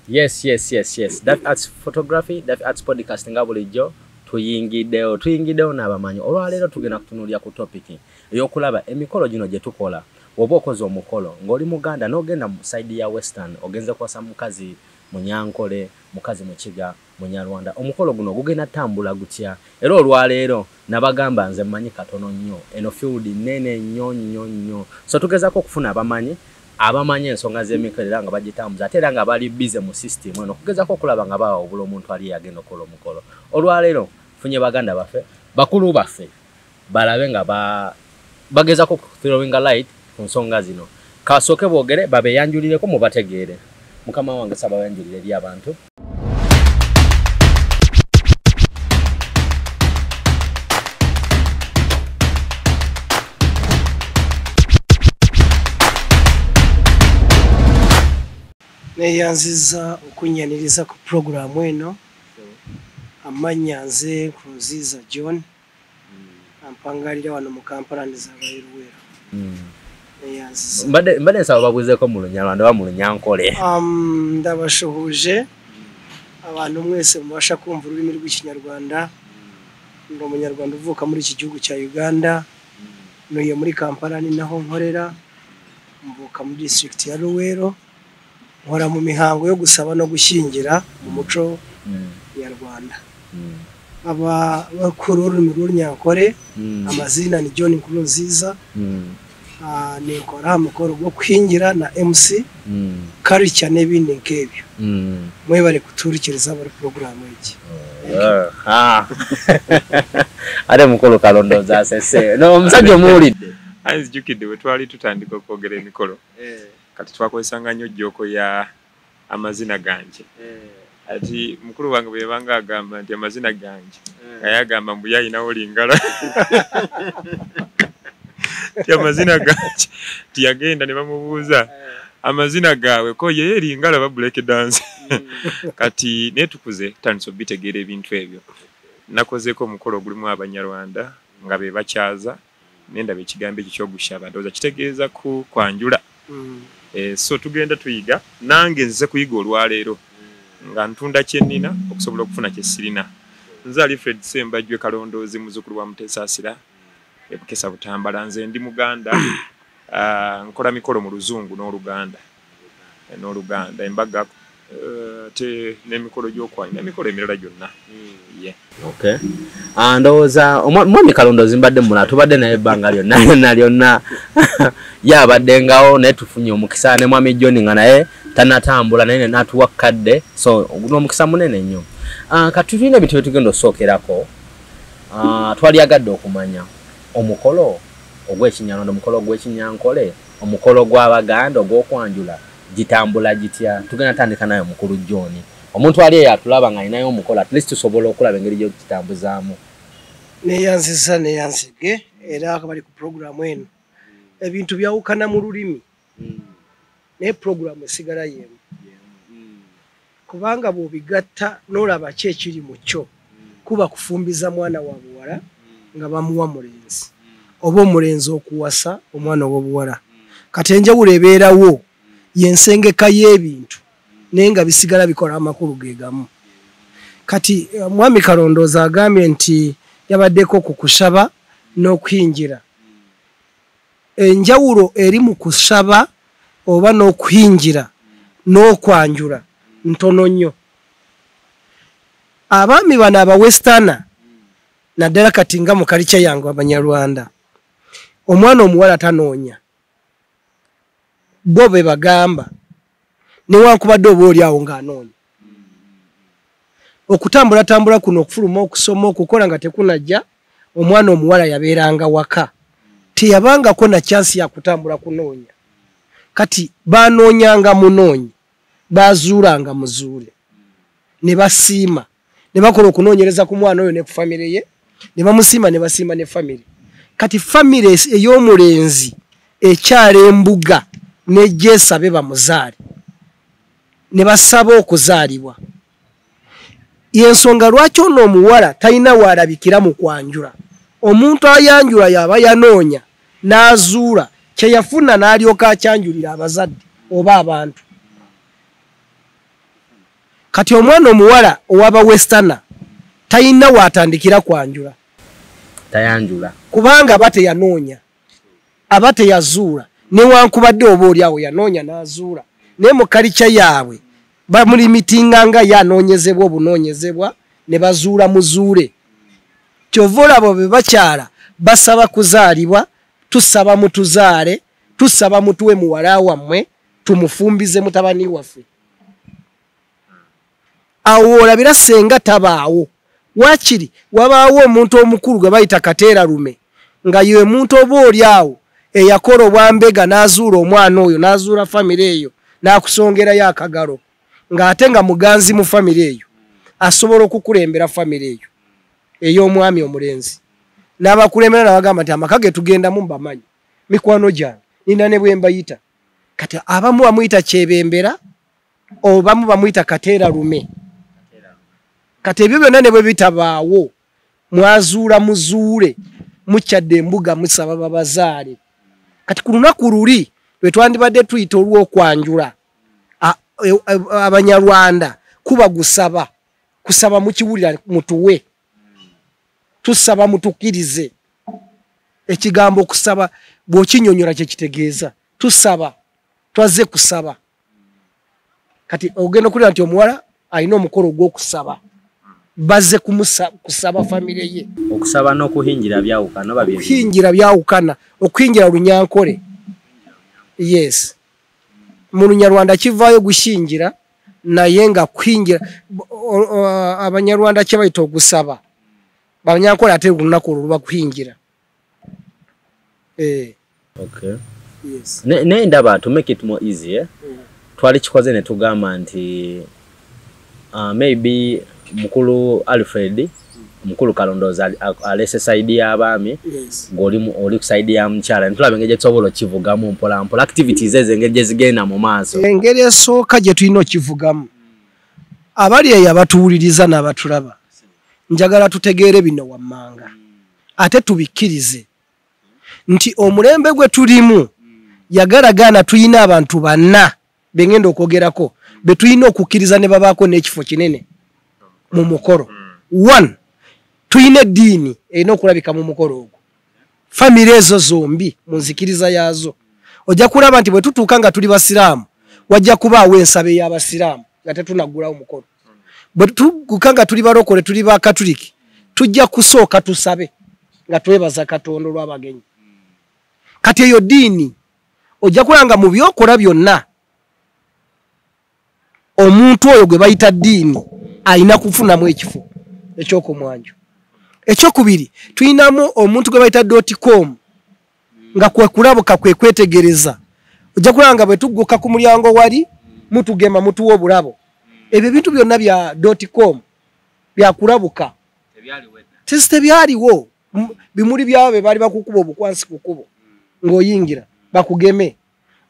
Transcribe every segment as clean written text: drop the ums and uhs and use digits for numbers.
Yes. That arts photography, that arts podcasting abulijo tuyingideo n'abamanyi. Olwaleero tugenda kutunuulira ku topic eyokulaba emikolo gino gye tukola. Woba okoze omukolo ng'oli Muganda n'ogenda mu side ya Western ogenze kwasa mukazi Munyankole, mukazi Mukiga, Munyarwanda. Omukolo guno gugenda tambula gutya. Era olwaleero nabagamba nze mmanyi katono nnyo. Eno field nene nnyo. So tugezako okufuna abamanyi ensonga z'emikolo nga bagitambuza ate era nga bali busy mu system eno kugezako okulaba nga bawa obula omuntu ali yagenda okola omukolo. Olwaleero funye baganda baffe bakulu baffe balabe nga bagezako throwing a light ku nsonga zino. Kasooke boogere babeyanjulireko mubategeere. Mukama wange saba yanjulire eri abantu. Neyanziza okunyaniriza ku programu eno. Amanya nze Nkurunziza John. Ampangalira wano mu Kampala ndizabayiruwero. Neyanziza. Mbade nsaba babuzeeko mu Lunyarwanda ba mu Lunyankole. Ndabashuhuje abantu mwese mubasha kumva ururimi rw'Ikinyarwanda. Ndi Umunyarwanda uvuka muri iki gihugu cya Uganda. Nuye muri Kampala ni naho nkorera. Mvuka muri district ya Luwero. Nkora mu mihango yo gusaba no gushyingira mu muco nyarwanda. Aba bakuru ururimi rw'Urunyankore amazina ni John Nkurunziza. Nikora mukoro gwo kwingira na MC culture n'ibindi nkebyo. Mwe bari kuturikiriza bari programu iki. Ade mukolo kalondoza sese. No omusajja omulidde. Anzijukidde we twali tutandika okwogera emikolo. Kati twakozesanga nnyo jjoko ya amazina ganje. Ati mukulu wange bwe banga agamba nti amazina ganje. Ayagamba mbu yayinawo lingala. Ti amazina ganje. Ti yagenda ne bamubuuza amazina gawe ko ye lingala ba break dance. Kati netukuze tanso bitegeera ebintu ebyo. Nakozeko omukolo gulimu Abanyarwanda nga be bakyaza nenda be kigambe ekyogushaba ndoza kitegeeza ku kwanjula. So tugenda tuyiga nange nze kuyiga olwaleero nga ntunda kyenina okusobola okufuna kyesirina. Nze Alfred Sembajwe Kalondoozi muzukulu wa Mutesasira ebukesa Butambala. Nze ndi Muganda nkola mikolo mu Luzungu n'Oluganda embaga te n'emikolo gy'okwanya emikolo emirala gyonna. Okay. Ndowooza omwami Kalondoozi mbadde mula tubadde naye ebbanga lyonna yabaddengawo naye tufunye omukisa ne mwami John nga naye tanatambula naye natuwa kadde so omukisa munene nnyo. Kati tulina ebintu bye tugenda osookerako. Twali agadde okumanya omukolo ogw'Ekinyarwanda, omukolo ogw'Ekinyankole, omukolo gw'Abaganda ogw'okwanjula gitambula gitya. Tugenda tandika naye mukulu John. Omuntu ali yatulaba nga ayinayo omukolo at least tusobola okulaba engeri gye kitambuzaamu. Neyanziza neyanzige era akabali ku programu eno. Ebintu byawukana mu lulimi. Ne programu esigala yemu. Kubanga bobigatta n'olaba kyekiri mu kyo. Kuba kufumbiza mwana wa buwala nga bamuwa mulenzi. Oba omulenzi okuwasa omwana w'obuwala. Kati enjawulo ebeerawo yensengeka y'ebintu nenga bisigala bikola amakulu gegamu. Kati mwami Kalondoozi agambye nti yabaddeko ku kusaba n'okuyingira. Enjawulo eri mu kusaba oba n'okuyingira n'okwanjula ntono nnyo. Abaami bano aba Western naddala kati nga mu kalicha yange Abanyarwanda omwana omuwala tanoonya. Bo be bagamba newankubadde oba oli awo ng'anoonya. Okutambula kuno okufuluma okusoma okukola nga tekunajja omwana omuwala yabeeranga waka. Teyabangako na chance ya kutambula kunoonya. Kati banoonyanga munoonyi bazuulanga muzuule ne basiima ne bakola okunoonyereza ku mwana oyo ne ku famire ye ne bamusiima ne basiima ne famire. Kati famire ey'omulenzi ekyala embuga nejjeesabe bamuzaale ne basaba okuzaalibwa. Yensonga lwaki ono omuwala talina waalabikira mu kwanjula. Omuntu ayanjula yaba yanoonya n'azuula kye yafuna n'alyoka akyanjulira abazadde oba abantu. kati omwana omuwala owaba westerner tayina watandikira kwanjula tayanjula kubanga abate yanoonya abate yazuula newankubadde oba oli awo yanoonya n'azuula naye mu kalica yaabwe bamulimitinganga yanoonyezebwa obunoonyezebwa ne bazuula muzuule kyova olabo be bakyala basaba kuzaalibwa tusaba mutuzaale tusaba mutuwe muwala wammwe tumufumbize mutabani waffe awo olabira senga tabaawo wakiri wabaawo omuntu omukulu gwe bayita kateera lume nga ye muntu oba oli awo eyakola obwambega n'azuula omwana oyo n'azuula famire eyo n'akusongerayo akagalo ng'ate nga muganzi mu famire eyo asobola okukulembera famire eyo ey'omwami omulenzi n'abakulembera n'abagamba nti amaka ge tugendamu mbamanyi mikwano gyange nina ne bwe mbayita kati abamu bamuyita kyebembera obamu bamuyita kateera lume kati ebyo byonna ne bwe bitabaawo mwazuula muzuule mukyadde embuga musaba babazaale kati ku lunaku luli lwe twandibadde tuyita olw'okwanjula abanyarwanda kuba gusaba kusaba mukiwulira mutuwe tusaba mutukirize ekigambo kusaba bw'okinyonyola kye kitegeeza tusaba twaze kusaba kati ogenda okulira nti omuwala alina omukolo gw'okusaba baze kusaba famire ye okusaba n'okuhingira byawukana babiri okuhingira byawukana okuhingira lunyankole yes mu lunyarwanda kivaayo gushingira naye nga kuhingira abanyarwanda kye bayita ogusaba banyankole ate lunaku olwo luba kuhingira okay yes ne ndaba to make it more easy twali kikoze ne tugamba nti maybe mukulu Alfred mukulu Kalondoza alese side y'abaami ngoli oli side ya mchala ntulabe ngeje tsobolo kivugamu mpola mpola activities ezengeje zigenda mu maaso engeri esooka gye tulina kivugamu abali eyo abatuwuliriza n'abatulaba njagala tutegeere bino wammanga ate tubikkirize nti omulembe gwe tulimu yagalagana tuyina abantu banna bengenda okwogerako be tuyina okukkiriza ne babaako n'ekifo kinene mu mukolo. One, tuyina eddiini erina okulabika mu mukolo ogwo. Famire ezo zombi mu nzikiriza yaazo ojja kulaba nti bwe tutuuka nga tuli basiraamu wajja kubaawo ensabe y'abasiraamu nga tetunaggulawo mukolo. Bwe tutuuka nga tuli balokole tuli ba katuliki tujja kusooka tusabe nga twebaza Katonda olw'abagenyi. Kati eyo ddiini ojja kulanga mu byokola byonna omuntu oyo gwe bayita ddiini alina kufunamu ekifo ekyokumwanjo. Ekyokubiri tuyinamu omuntu gwe bayita .com nga kwe kulabuka kwe kwetegereza ojja kulanga bwe tugguka ku mulyango wali mutugema mutuwa obulabo. Ebyo bintu byonna bya .com bya kulabuka tebyaliwo bimuli byawe bali bakukuba obukwansi kukubo ng'oyingira bakugeme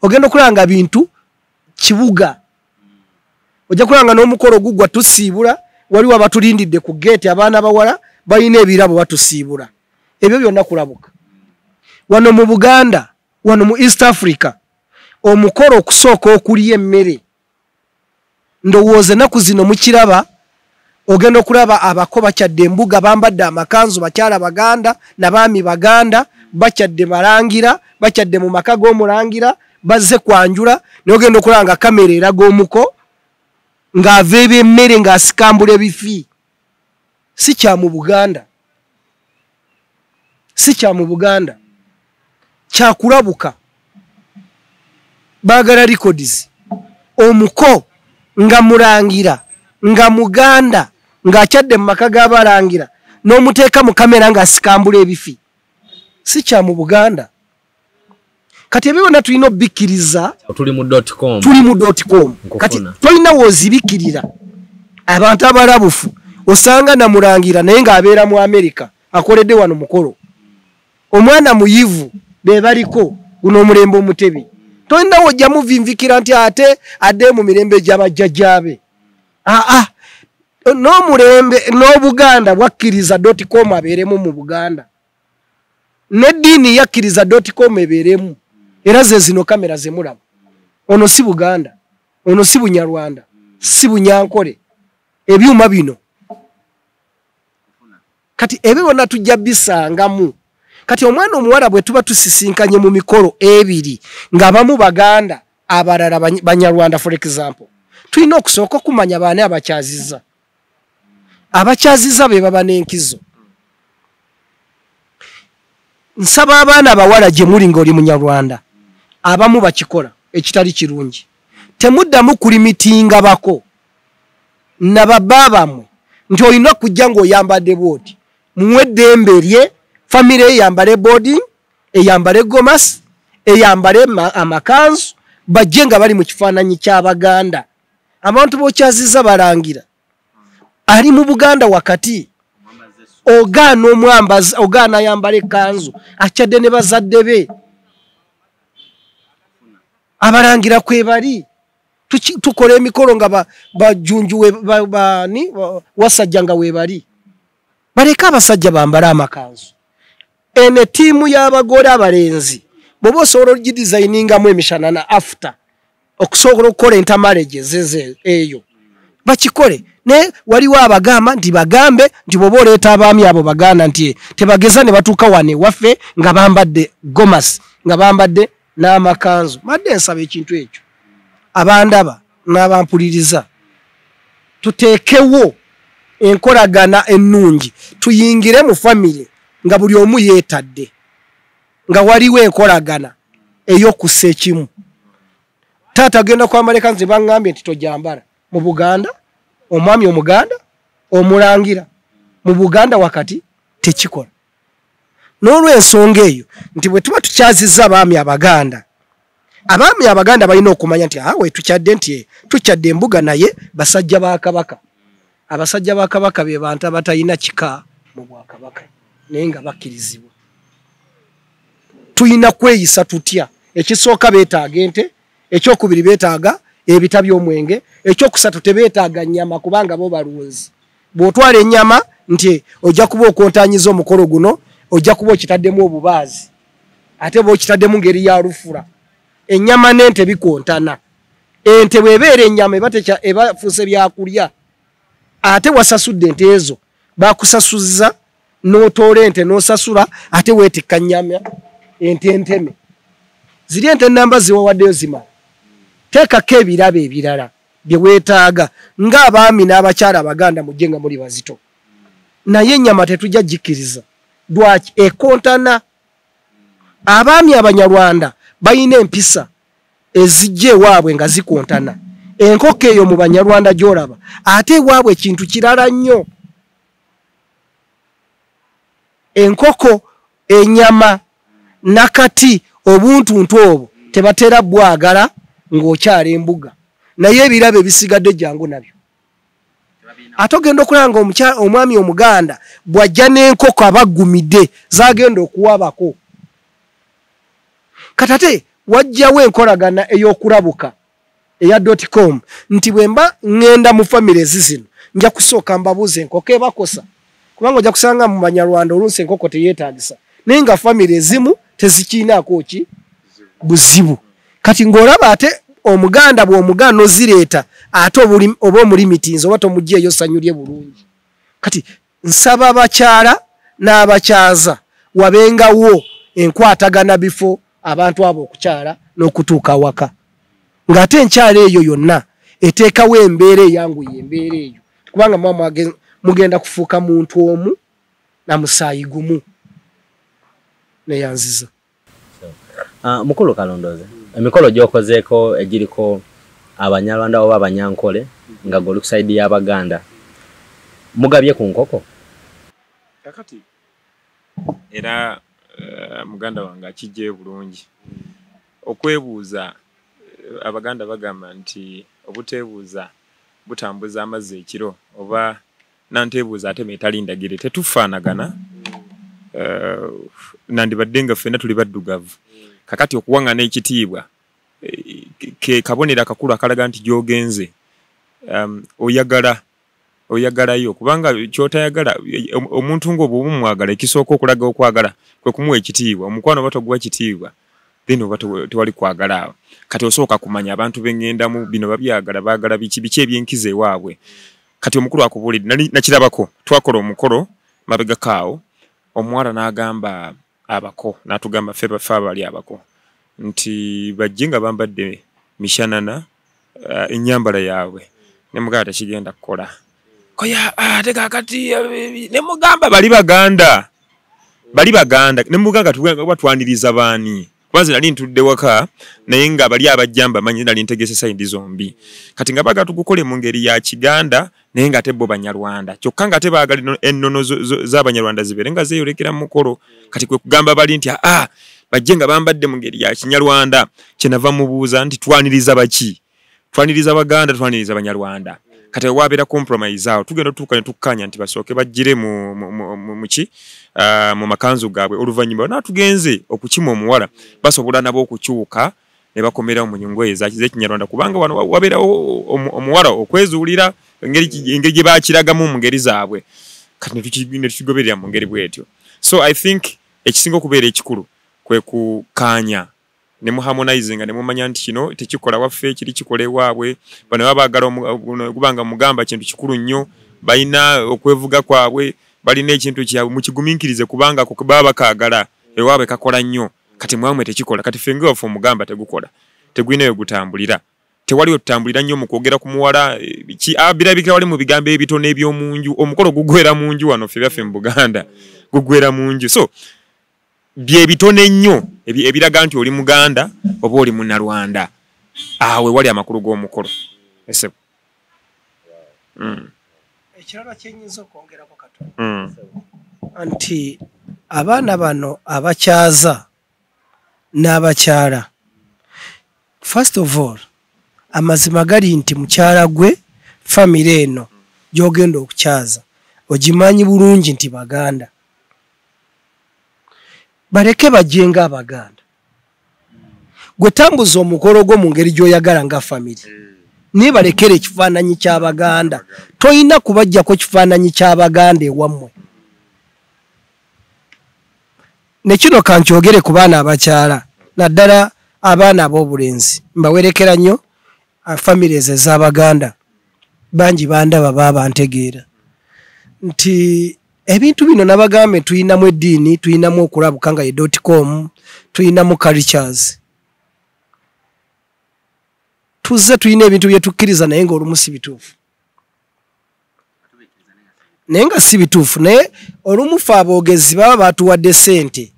ogenda okulanga bintu kibuga ojja kulanga n'omukolo gugwa tusiibula waliwo abatulindidde ku gate abaana bawala balina ebirabo batusiibula. Ebyo byonna kulabuka wano mu Buganda wano mu East Africa omukolo okusooka okuliya emmere ndowooza ennaku zino mukiraba ogenda okulaba abako bakyadde embuga bambadde amakanzu bakyala Baganda n'abaami Baganda bakyadde balangira bakyadde mu maka g'omulangira bazze kwanjula n'ogenda okulanga kamera eraga omuko ng'ava ebyemmere ng'asikambula ebifi. Si kya mu Buganda, si kya mu Buganda, kyakulabuka baagala records omuko nga mulangira nga Muganda ng'akyadde mu maka g'abalangira n'omuteeka mu kamera ng'asikambula ebifi. Si kya mu Buganda. Kati ebyo byonna tulina obbikiriza tuli mu .com kati tulina wozibikirira abantu abalabufu osanga namulangira naye ng'abeera mu Amerika akoledde wano mukolo omwana muyivu be baliko guno omulembe omutebi tolina wojja muvimvikira nti ate adde mu mirembe gy'abajjajjaabe. N'omulembe n'Obuganda bwakkiriza .com abeeremu mu Buganda n'eddiini yakkiriza .com ebeeremu era ze zino kamera ze mulaba. Ono si Buganda, ono si Bunyarwanda, si Bunyankole, ebyuma bino kati ebibona tujja bisangamu kati omwana omuwala bwe tuba tusisinkanye mu mikolo ebiri ng'abamu baganda abalala banyarwanda for example tulina okusooka okumanya baani abakyaziza be baba n'enkizo nsaba abaana abawala gye muli ng'oli munyarwanda abamu bakikola ekitali kirungi temuddamu kulimitinga bako nababba bammwe nti olina okujja ng'oyambadde bwoti muwe eddembe lye famire eyambale boarding eyambale gomasi eyambale amakanzu bajje nga bali mu kifaananyi ky'abaganda abantu bokyaziza balangira ali mu Buganda wakati ogaana omwambazi ogaana ayambala ekanzu akyadde ne bazadde be abalangira kwe bali tukola emikolo nga bajunju wasajja nga webali baleka abasajja bambala amakanzu ene tiimu y'abagole abalenzi bwoba osobola ogidesigningamu emishanana after okusobola okukola intermarriages eyo bakikole ne waliwo abagamba nti bagambe nti bwoba oleeta abaami abo baganda nti tebageza ne batuuka wane waffe nga bambadde gomasi nga bambadde n'amakanzu madde nsaba ekintu ekyo abandaba n'abampuliriza tuteekewo enkolagana ennungi tuyingire mu famire nga buli omu yeetadde nga waliwo enkolagana ey'okussa ekimu taata agenda kwambala ekanzu bangambye nti tojambala mu Buganda omwami omuganda omulangira mu Buganda wakati tekikola n'olw'ensonga eyo nti bwe tuba tukyaziza abaami abaganda balina okumanya nti awe tukyadde nti tukyadde embuga naye basajja ba kabaka abasajja ba kabaka be bantu abatalina kika mu bwakabaka naye nga bakkirizibwa tuyina kweyisa tutya ekisooka beetaaga ente ekyokubiri beetaaga ebita by'omwenge ekyokusatu tebeetaaga nnyama kubanga bo balunzi bw'otwala ennyama nti ojja kuba okontaanyiza omukolo guno ojja kuba okitaddemu obubaazi ate bwe okitaddemu ngeri ya lufula ennyama n'ente bikontana ente bw'ebeera ennyama ebafuuse byakulya ate wasasudde ente ezo bakusasuza n'otoola ente n'osasula ate weetikka nnyama ente nteme ziri ente namba ziwawaddeyo zimala teekako ebirabo ebirala bye weetaaga ng'abaami n'abakyala abaganda mujje nga muli bazito naye ennyama tetujja gikkiriza lwaki ekontana abaami abanyarwanda balina empisa ezijja ewaabwe nga zikontana enkoko eyo mu banyarwanda gy'olaba ate ewaabwe ekintu kirala nnyo enkoko ennyama nakati obuntuntu obwo tebatera bwagala ng'okyala embuga naye ebirabo ebisigadde jangu nabyo ate ogenda okulanga omwami omuganda bw'ajja n'enkoko abaggumidde zagenda okuwabako katate wajjawo enkolagana ey'okulabuka eya .com nti bwe mba ŋŋenda mu famire zino nja kusooka mbabuuza enkoko ebakosa kubanga ojja kusanga mu banyarwanda oluusi enkoko teyeetaagisa naye nga famire ezimu tezikiinaako ki buzibu kati ng'olaba ate omuganda bw'omuganda ozireeta ate oba omulimitinzi oba tomugjeeyo ssanyu lye bulungi kati nsaba abakyala n'abakyaza wabengawo enkwatagana bifo abantu abo okukyala n'okutuuka waka ng'ate enkyala eyo yonna eteekawo embeera eyanguye embeera eyo kubanga mugenda kufuuka muntu omu na musaayi gumu neyanziza. Mukulu Kalondoze, emikolo gy'okozeeko egiriko abanyarwanda oba abanyankole nga goli kusaidi y'abaganda mugabye ku nkoko kakati era muganda wange akijje bulungi okwebuuza abaganda bagamba nti obuteebuuza butambuza amazzi ekiro oba nanteebuuza ate metalindagire tetufaanagana nandibadde nga ffenna tuli baddugavu kakati okuwaŋŋana ekitiibwa ke kabonera akakulu akalaga nti gy'ogenze oyagalayo kubanga kyotayagala omuntu ng'obwo omumwagala ekisooka okulaga okwagala kwe kumuwa ekitiibwa omukwano oba toguwa kitiibwa then oba tewali kwagala awo kati osooka kumanya abantu b'eŋŋendamu bino babyagala baagala biki ebyenkiza ewaabwe kati omukulu akubulidde nakirabako twakola omukolo mabega kaawo omuwala n'agamba abako n'atugamba ffe abali abako nti bajje nga bambadde mishanana ennyambala yaabwe ne mugamba tekigenda kukola koya ate kakati ne mugamba bali baganda ne muganga twaniriza baani kwanza nali ntudde waka naye nga bali abajjamba manyi nali ntegese sayindi zombi kati nga baga tugukole mu ngeri ya Kiganda naye nga tebbo Banyarwanda kyokka nga tebaagali ennono z'Abanyarwanda zibeere nga zeeyolekera mu mukolo kati kwe kugamba bali nti bajje nga bambadde mu ngeri ya Kinyarwanda kyenava mubuuza nti twaniriza baki twaniriza Baganda twaniriza Banyarwanda kati wabeera compromise awo tugenda tutuuka ne tukkanya nti basooke bajjire mu makanzu gaabwe oluvannyuma natugenze okukima omuwala basobola nabo okukyuka ne bakomera mu nyungu z'Ekinyarwanda kubanga wano wabeerawo omuwala okwezuulira engeri gye baakiragamu mu ngeri zaabwe kati ne tukigoberera mu ngeri bwetyo so I think ekisinga okubeera ekikulu kwe kukaanya ne mu harmonizing ne mumanya nti kino tekikola waffe kiri kikole waabwe bano babaagala okubanga mugamba kintu kikulu nnyo balina okwevuga kwabwe balina ekintu kyabwe mukigumiikirize kubanga baba bakaagala ewaabwe kakola nnyo kati mwamwe tekikola kati fenga waffe omugamba tegukola tegwinayo gutambulira tewali otambulira nnyo mu kwogera ku muwala birabika wali mu bigambo ebitono eby'omunju omukolo gugwera mu nju wano ffe byaffe mu Buganda gugwera mu nju so bye bitone nnyo ebiraga nti oli Muganda oba oli Munnarwanda awe wali amakulu g'omukolo ese ekirala kyenyinza okwongerako katono nti abaana bano abakyaza n'abakyala first of all amazima gali nti mukyala gwe famire eno gy'ogenda okukyaza ogimanyi bulungi nti Baganda baleke bajjenga Abaganda gwe tambuza omukolo gwo mu ngeri gy'oyagala nga famire niye balekere ekifaananyi ky'Abaganda toyina kubajjako kifaananyi ky'Abaganda ewammwe ne kino kankyogere ku baana abakyala naddala abaana ab'obulenzi mbawerekera nnyo famire ezo ez'Abaganda bangi bandaba baba ntegeera nti ebintu bino nabagambe tuyinamu eddiini tuyinamu okulabuka nga ye .com tuyinamu cultures tuzze tuyina ebintu bye tukkiriza naye ng'olumu si bituufu naye nga si bituufu naye olumu fe aboogezi baba batuwadde ssente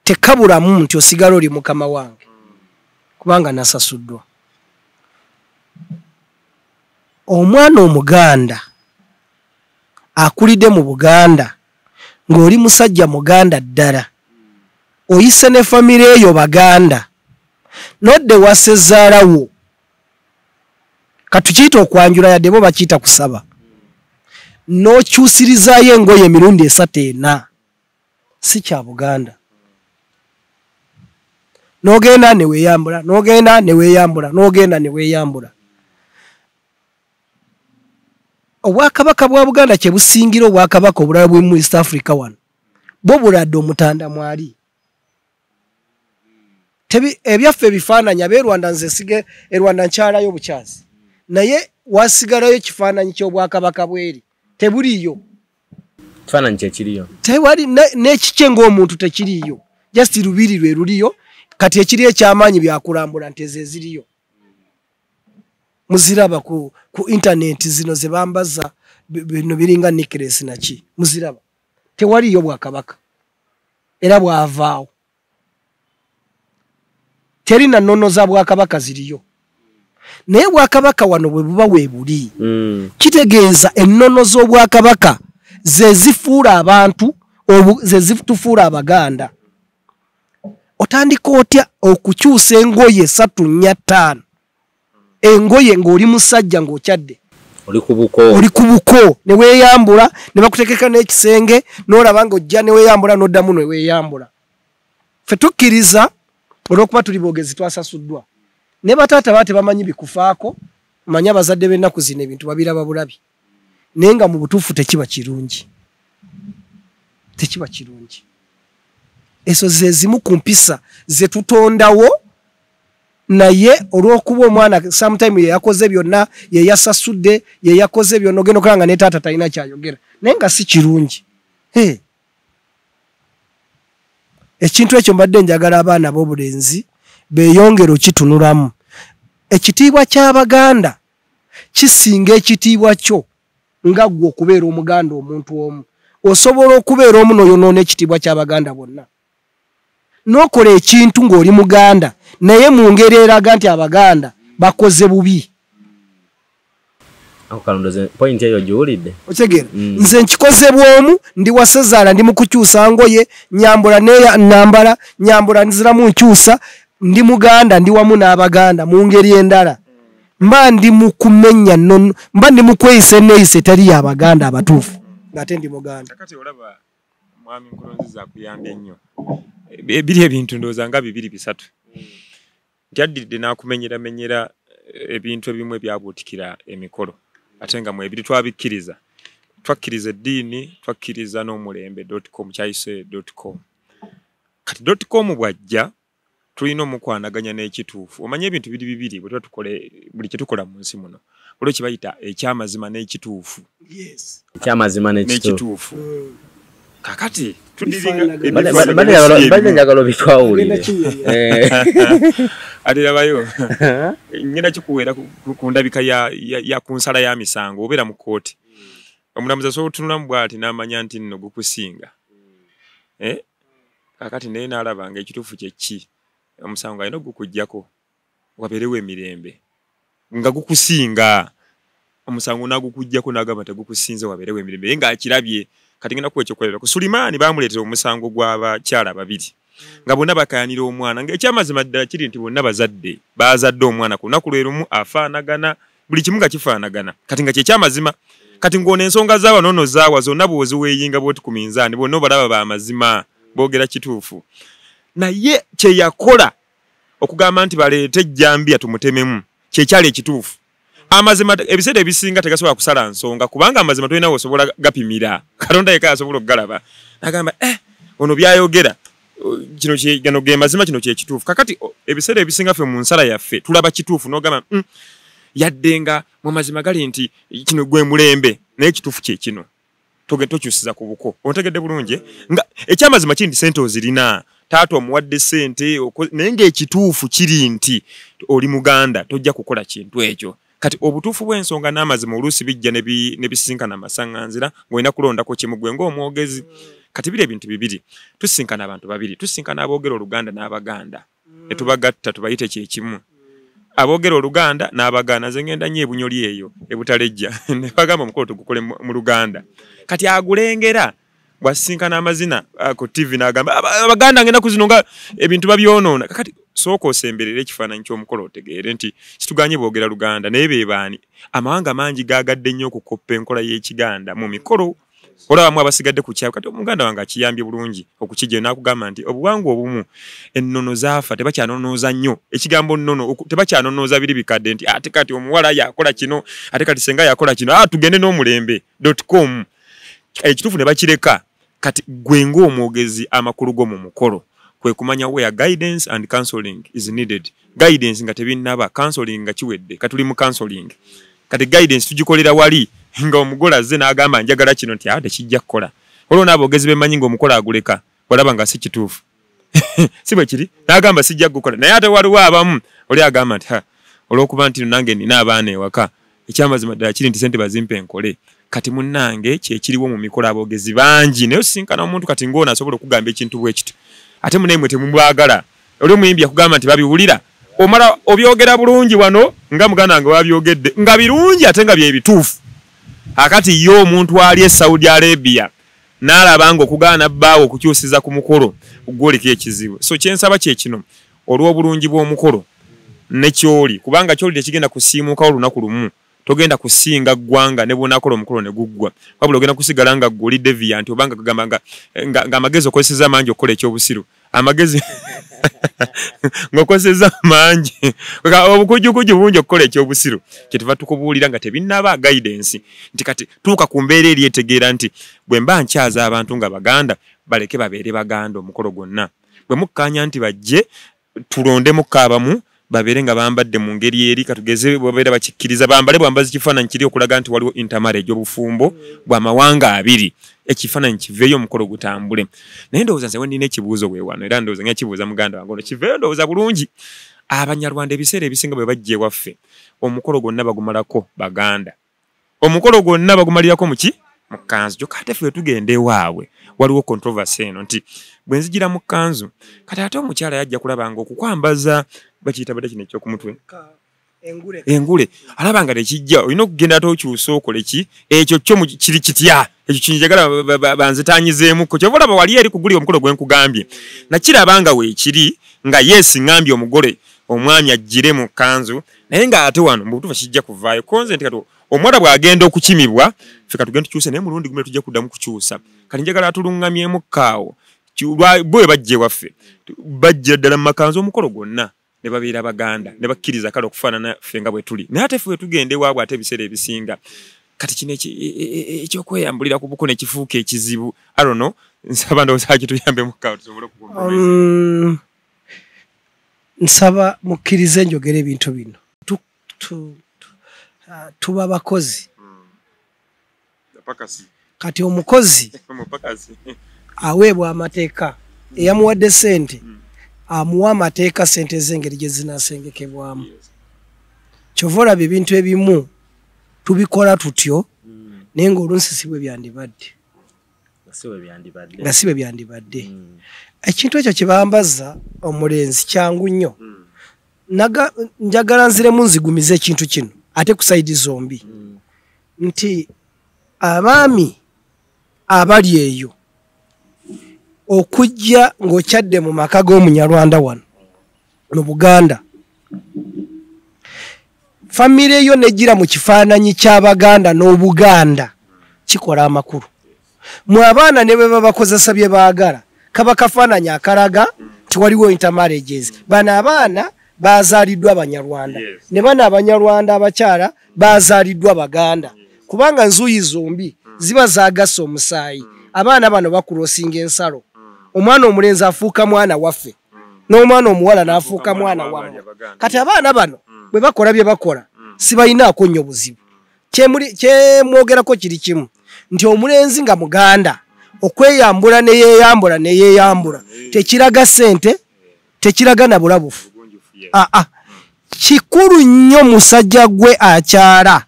tekabulamu nti osigala oli mukama wange kubanga nasasuddwa omwana Omuganda akulidde mu Buganda ng'oli musajja Muganda ddala oyise ne famire eyo Baganda nodde wasezaalawo katukiyita okwanjula yadde bo bakiyita kusaba n'okyusirizaayo engoye emirundi 3-4 si kya Buganda n'ogenda ne weeyambula n'ogenda ne weeyambula n'ogenda ne weeyambula Obwakabaka bwa Buganda kye busingira obwakabaka obulala bwe mu East Africa wano bo buladde omutanda mwali tebi ebyaffe bifaananya be Rwanda nze sige Rwanda nkyalayo bukyazi naye wasigalayo kifaananyi ky'obwakabaka bweri tebuliyo kifaananyi kyekiriyo tewali n'ekikye ng'omuntu tekiriyo just lubiri lwe luliyo kati ekiri ekyamaanyi byakulambula nti ezo eziriyo muziraba ku internet zino ze bambaza bino biringa necklace naki muziraba tewaliyo bwakabaka era bwavaawo terina nnono za bwakabaka ziriyo naye bwakabaka wano bwe buba weebuli kitegeeza ennono z'obwakabaka ze zifuula abantu ze zitufuula Abaganda otandika otya okukyusa engoye 3-4-5 engoye ng'oli musajja ng'okyadde oli ku buko ne weeyambula ne bakutekeka n'ekisenge n'olaba ng'ojja ne weeyambula n'oddamu ne weeyambula ffe tukkiriza olw'okuba tuli boogezi twasasuddwa ne bataata baba tebamanyi bikufaako manya abazadde b'ennaku zino ebintu babiraba bulabi naye nga mu butuufu tekiba kirungi ezo ze zimu ku mpisa ze tutondawo naye olw'okuba omwana sometime ye yakoze byonna ye yasasudde ye yakoze byonna ogenda okulanga ne taata talina kyayogera naye nga si kirungi ekintu ekyo mbadde njagala abaana b'obulenzi beeyongere okitunulamu ekitiibwa ky'Abaganda kisinga ekitiibwa kyo nga ggwe okubeera Omuganda omuntu omu osobola okubeera omu n'oyonoona ekitiibwa ky'Abaganda bonna n'okola ekintu ng'oli Muganda naye mu ngeri eraga nti Abaganda bakoze bubi point eyo giwulidde otegeera nze nkikoze bwomu ndi wasezaala ndi mu kukyusa ngoye nyambula nambala nyambula nziramu nkyusa ndi Muganda ndi wamu n'Abaganda mu ngeri endala mba ndi mu kumenya nnono mba ndi mu kweyisa enneeyisa teri y'Abaganda abatuufu ng'ate ndi Muganda. Kati olaba Mwami Nkurunziza akuyambye nnyo biri ebintu ndowooza nga 2-3 nti addidde n'akumenyeramenyera ebintu ebimu ebyabuutikira emikolo ate nga mwebiri twabikkiriza twakkiriza eddiini twakkiriza n'omulembe.com kyayise.com kati .com bwajja tulina omukwanaganya n'ekituufu omanye ebintu biri bibiri bwe tukole buli kye tukola mu nsi muno olwo kibayita ekyamazima n'ekituufu ekyamazima n'ekituufu kakati bali njagala bitwawulire adirabayo ngenda kikuwera ku ndabika ya kunsala ya misango obeera mu kooti omulamuzi asobola otunulamu bw'ati n'amanya nti nno gukusinga kakati naye n'alaba nga ekituufu kye ki omusango alina ogukuggyako wabeerewo emirembe nga gukusinga omusango n'agukuggyako n'agamba tegukusinze wabeerewo emirembe ye ng'akirabye kati ngenda kuwa ekyokolera ku Sulimaani baamuleetera omusango gw'abakyala 2 nga bonna bakayanira omwana ng'ekyamazima ddala kiri nti bonna bazadde baazadde omwana ku lunaku lwe lumu afaanagana buli kimu nga kifaanagana kati nga kyekyamazima kati ng'ono ensonga z'awanono zaawa zonna bw'oziweeyinga bw'oti ku minzaani bonna obalaba b'amazima boogera kituufu naye kye yakola okugamba nti baleete ejjambiya tumutememu kyekyali ekituufu amazima ebiseera ebisinga tegasobola kusala nsonga kubanga amazima tolina osobola gapimira Katonda yekka asobola okugalaba n'agamba ono byayogera kino gano ge mazima kino kye kituufu kakati ebiseera ebisinga ffe mu nsala yaffe tulaba kituufu n'ogamba yadde nga mu mazima gali nti kino gwe mulembe naye ekituufu kye kino tokyusiza ku buko ontegedde bulungi nga ekyamazima kiri nti sente ozirina taata omuwadde sente naye ng'ekituufu kiri nti oli Muganda tojja kukola kintu ekyo kati obutuufu bw'ensonga n'amazima oluusi bijja ne bisisinkana amasaŋŋanzira ng'olina kulondako kimu gwe ng'omwogezi kati biri ebintu bibiri tusisinkana abantu babiri tusisinkana aboogera Oluganda n'Abaganda ne tubagatta tubayite kyekimu aboogera Oluganda n'Abaganda nze ngenda nnyo ebunyoli eyo ebutalejja ne bagamba omukolo tugukole mu Luganda kati agulengera bwasisinkana amazina ku TV n'agamba Abaganda ngenda kuzino nga ebintu babyonoona kati sooka osemberera ekifaananyi ky'omukolo otegeere nti kituganye boogera Luganda naye beebaani amawanga mangi gaagadde nnyo okukoppa enkola y'Ekiganda mu mikolo olabamu abasigadde ku kyawe kati Omuganda wange akiyambye bulungi okukijja n'akugamba nti obuwangwa obumu ennono zaafa tebakyanonooza nnyo ekigambo nnono tebakyanonooza biri bikadde nti ate kati omuwala yakola kino ate kati senga yakola kino tugende n'omulembe.com ekituufu ne bakireka kati gwe ng'omwogezi amakulu go mu mukolo kwe kumanya where guidance and counseling is needed guidance nga tebinnaba counseling nga kiwedde katuli mu counseling kati guidance tugikolera wali nga omugole azze n'agamba njagala kino nti tekijja kukola olwo n'abogezi bemanyi ng'omukola aguleka walaba nga si kituufu si bwe kiri n'agamba sijja kukola naye ate waliwo abamu oli agamba nti olw'okuba nti nange nina abaana ewaka ekyamazima ddala kiri nti sente bazimpe enkole kati munnange kyekiriwo mu mikolo abogezi bangi naye osisinkana omuntu kati ng'ono asobola okugamba ekintu bwe kito ate munemwe temubagala oli omuyimbi akugamba nti babiwulira omala obyogera bulungi wano nga muganda wange wabyogedde nga birungi ate nga bye bituufu akati yo omuntu ali e Saudi Arabia n'alabanga okugaana bbaawo okukyusiza ku mukolo gwoleka ekizibu so kyensaba kye kino olw'obulungi bw'omukolo ne kyoli kubanga kyoli tekigenda kusiimuukawo olunaku lumu togenda kusinga ggwanga ne bonakola omukolo ne guggwa wabula ogenda kusigala nga ggoli deviant obanga kagamba nga amagezi okozeseza mangi okukola ekyobusiru amagezi ng'okozeseza mangi obukujjukujju bungi okukola ekyobusiru kyetuva tukubuulira nga tebinnaba guidance nti kati tuuka ku mbeera eri etegeera nti bwe mba nkyaza abantu nga Baganda baleke babeere Baganda omukolo gwonna bwe mukkaanya nti bajje tulondemu kaabamu babere nga bambadde mu ngeri eri katugeze babeera bakikkiriza bambale bwambazi kifaananyi kiri okulaga nti waliwo intermarriage obufumbo bwa mawanga abiri ekifaananyi kiveeyo omukolo gutambule naye ndowooza nze wenina ekibuuzo weewano era ndowooza nga kibuuza muganda wange ono kiveeyo ndowooza bulungi abanyarwanda ebiseera ebisinga bwe bajja ewaffe omukolo gwonna bagumalako baganda omukolo gwonna bagumalirako muki mu kkanzu kyokka ate ffe tugenda ewaabwe waliwo controversy eno nti bwe nzigira mu kkanzu kati ate omukyala yajja kulabanga okukwambaza bakiyita badde kino ekyokumutwe engule alaba nga tekijja olina okugenda ate okyusa okole ki ekyo kyo kiri kitya ekyo kinjagala banzitanyizeemukko kyova olaba wali eri kugulira omukolo gwe nkugambye nakirabanga weekiri nga yeesi ngambye omugole omwami ajjire mu kkanzu naye ng'ate wano mu butuufu kijja kuvaayo konze nti kati omuwala bw'agenda okukimibwa ffe katugenda tukyuse naye mulundi gumu tujja kuddamu kukyusa kati njagala atuluŋŋamyemu kaawo bwe bajja ewaffe bajjira ddala mu makanzu omukolo gwonna ne babeera baganda ne bakkiriza kale okufaanana ffe nga bwe tuli naye ate ffe tugenda ewaabwe ate ebiseera ebisinga kati kino ekyokweyambulira ku buko ne kifuuka ekizibu arono nsaba ndowooza kituyambemu kaawo tusobole okukompromise. Nsaba mukkirize njogera ebintu bino tuba bakozi kati omukozi aweebwa amateeka eyamuwadde ssente amuwa amateeka ssente ez'engeri gye zinasengekebwamu kyova olaba ebintu ebimu tubikola tutyo naye ng'olunsi si bwe byandibadde nga si bwe byandibadde ekintu ekyo kye bambaza omulenzi kyangu nnyo njagala nziremu nzigumiza ekintu kino ate ku sayidi zombi nti abaami abali eyo okujja ng'okyadde mu maka g'omunyarwanda wano mu Buganda famire yo nejjira mu kifaananyi ky'Abaganda n'Obuganda kikola amakulu mu abaana ne bwe babakozesa bye baagala kaba kafaananyi akalaga nti waliwo intermarriages bano abaana bazaaliddwa Abanyarwanda ne bano Abanyarwanda abakyala bazaaliddwa Baganda kubanga nzuuyi zombi ziba zaagasa omusaayi abaana bano bakulosinga ensalo omwana omulenzi afuuka mwana waffe n'omwana omuwala n'afuuka mwana wammwe kati abaana bano bwe bakola bye bakola sibalinaako nnyo buzibu kyemwogerako kiri kimu nti omulenzi nga Muganda okweyambula neyeeyambula tekiraga ssente tekiraga na bulabufu kikulu nnyo musajja gwe akyala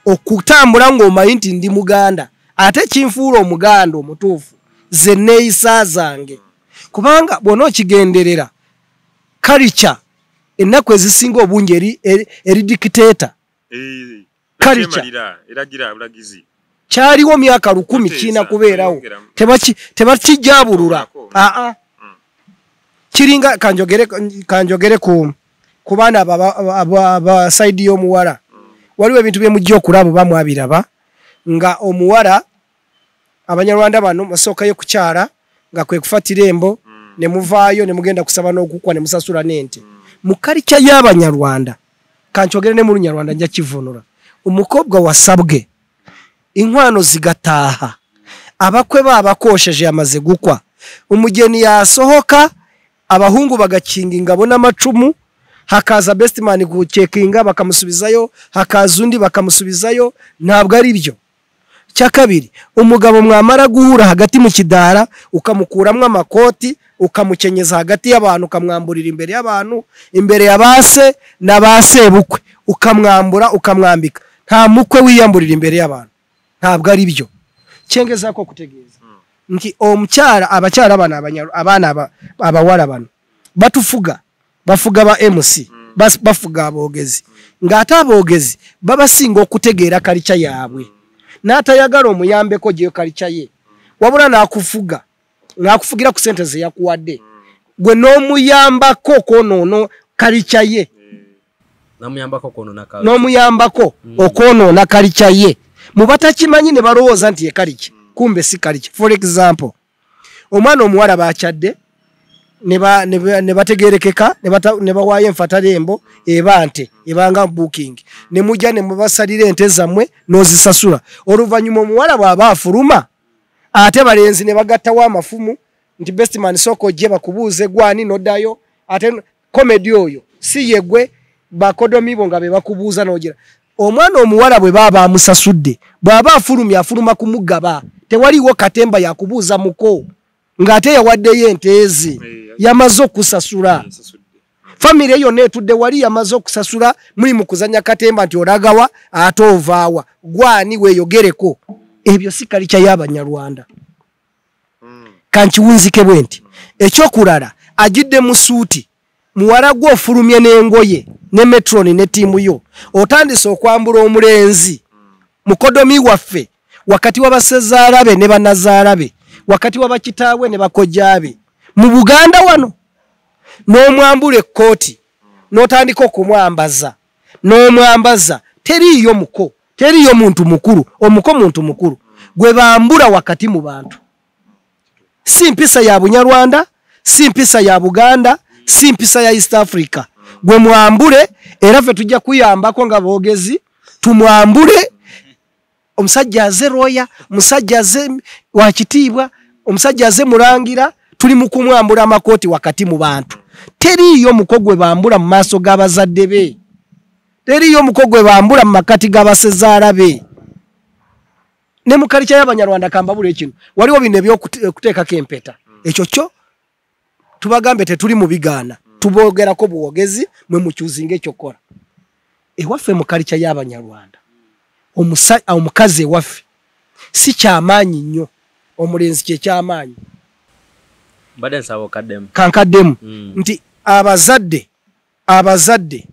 okutambula ng'omanyi nti ndi Muganda ate kinfuula Omuganda omutuufu ze neeyisa zange kubanga bw'ona okigenderera kalica ennaku ezisinga obungi eri dikiteeta kalica kyaliwo myaka 10 kiina kubeerawo tebakijabulula kiringa kanjogere ku baana aba sayidi y'omuwala waliwo ebintu byemujja okulaba oba mwabiraba nga omuwala Abanyarwanda bano masookayo kukyala nga kwe kufatira embo ne muvaayo ne mugenda kusaba n'okukwa ne musasula n'ente mu kalica y'Abanyarwanda kanjogere ne mu Lunyarwanda nja kivunula omukobwa wasabwe inkwano zigataaha abakwe babakosheje amaze gukwa umugeni yasohoka abahungu bagakinga bona amacumu hakaza bestman gucekinga bakamusubizayo hakaza undi bakamusubizayo ntabwo ari byo cyakabiri umugabo mwamara guhura hagati mu kidara ukamukuramwe amakoti ukamukenyeza hagati y'abantu ukamwamburira imbere y'abantu imbere y'abase nabase bukwe ukamwambura ukamwambika nta mukwe wiyamburira imbere y'abantu ntabwo ari byo cyengeza ko kutegereza nti omukyala abakyala abana abawala bano batufuga bafuga ba MC bafuga abogezi ngata abogezi babasinga okutegeera kalicha yaabwe n'atayagala omuyambeko gye kalicha ye wabula nakufugira ku sente ze yakuwadde gwe n'omuyambako konono kalicha ye n'omuyambako okonoona kalicha ye mubatakimanyi ne balowooza nti ye kalicha kumbe si kalicha. For example omwana omuwala bakyadde ne bategerekeka ne bawaayo enfatarembo ebante ebanga booking ne mujja ne mubasalira ente zammwe n'ozisasula oluvannyuma omuwala bw'aba afuluma ate balenzi ne bagattawo amafumu nti bestman soko gye bakubuuze gwani noddayo ate comedy oyo si yegwe bakodomi bo nga be bakubuuza n'ogira omwana omuwala bwe baba amusasudde bw'aba afuluma kumugaba tewaliwo katemba yakubuuza muko ng'ate yawaddeyo enteezi yamaze okusasula famire eyo netudde wali yamaze okusasula muli mu kuzanya katemba nti olagawa ate ovaawa gwani weeyogereko ebyo si kalica y'Abanyarwanda kankiwunzike bwe nti ekyokulala agidde mu suuti muwala gwe ofulumye n'engoye ne metroni ne tiimu yo otandise okwambula omulenzi mukodomi waffe wakati w'abasezaalabe ne bannazaalabe wakati w'abakitaawe ne bakojjaabe mu Buganda wano n'omwambula ekkooti n'otandika okumwambaza n'omwambaza teriiyo muko teriiyo muntu mukulu omuko muntu mukulu gwe bambula wakati mu bantu si mpisa ya Bunyarwanda si mpisa ya Buganda si mpisa ya East Africa gwe mwambule era ffe tujja kuyambako nga boogezi tumwambule omusajja aze roya omusajja aze wakitiibwa omusajja aze mulangira tuli mu kumwambula amakooti wakati mu bantu teriiyo muko gwe bambula mu maaso g'abazadde be teriiyo muko gwe bambula mu makati g'abasezaalabe ne mu kalica y'Abanyarwanda kambabula ekino waliwo bino ebyokuteekako empeta ekyo kyo tubagambe tetuli mu bigaana tuboogerako buwogezi mwe mukyuzinga ekyokola ewaffe mu kalica y'Abanyarwanda omukazi ewaffe si kyamaanyi nnyo omulenzi kyekyamaanyi kankaddemu nti abazadde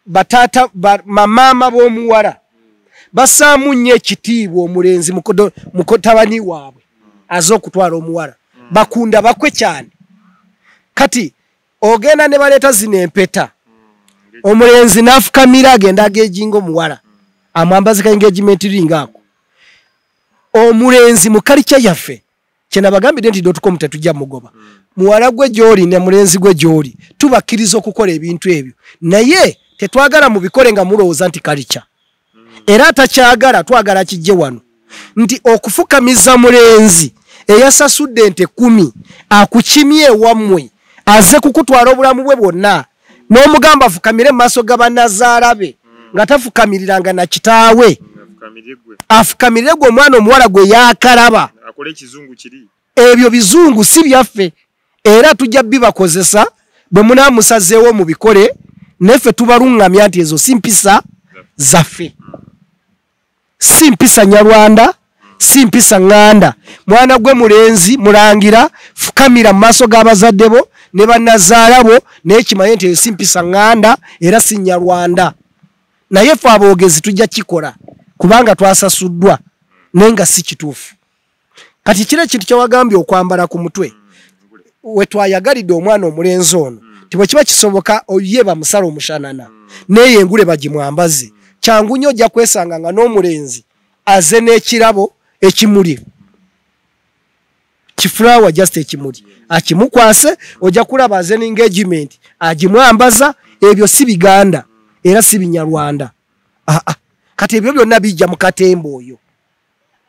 bataata mamaama b'omuwala basaamu nnyo ekitiibwa omulenzi mukotabani waabwe aze okutwala omuwala bakunda bakwe cyane kati ogenda ne baleeta zino empeta omulenzi n'afukamira agenda agejinga omuwala amwambazika engagement ring ako omulenzi mu kalica yaffe kyenabagambidde nti dotcom tetujja mugoba muwala gwe gy'oli ne mulenzi gwe gy'oli tubakkiriza okukola ebintu ebyo naye tetwagala mubikole nga mulowooza nti kalica era atakyagala twagala kijje wano nti okufukamiza mulenzi eyasasudde ente 10 akukimye ewammwe aze kukutwala obulamu bwe bwonna n'omugamba afukamire mu maaso g'abannazaalabe nga tafukamiriranga na kitaawe afukamirire gwe omwana omuwala gwe yakalaba ebyo bizungu si byaffe era tujja bibakozesa bwe munaamusazeewo mu bikole neffe tubaluŋŋamya nti ezo si mpisa zaffe si mpisa Nyarwanda si mpisa ŋŋanda mwana gwe mulenzi mulangira fukamira mu maaso g'abazadde bo ne bannazaala bo naye kimanye nti eyo si mpisa ŋŋanda era si Nyarwanda naye ffe aboogezi tujja kikola kubanga twasasuddwa naye nga si kituufu kati kino ekintu kyewagambye okwambala ku mutwe we twayagalidde omwana omulenzi ono tibwe kiba kisoboka oye bamusala omushanana naye engule bagimwambaze kyangu nnyo ojja kwesanga nga n'omulenzi aze n'ekirabo ekimuli kifulawa just ekimuli akimukwase ojja kulaba aze n'engagement agimwambaza ebyo si Biganda era si Binyarwanda kati ebyo byonna bijja mu katembo oyo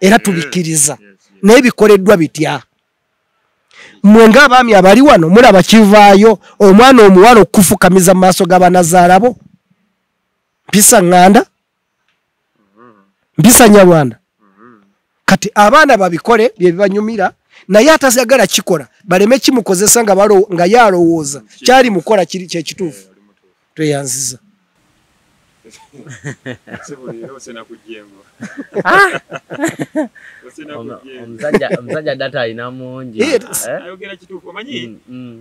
era tubikkiriza naye bikoleddwa bitya mmwe ng'abaami abali wano mulaba kivaayo omwana omuwala okufukamiza mu maaso g'abannazaala bo mpisa ŋŋanda mpisa Nyarwanda kati abaana babikole bye bibanyumira naye atazagala kikola baleme kimukozesa nga yalowooza kyali mukola kiri kyekituufu tweyanziza omusajja data alina mungi ayogera kituufu omanyi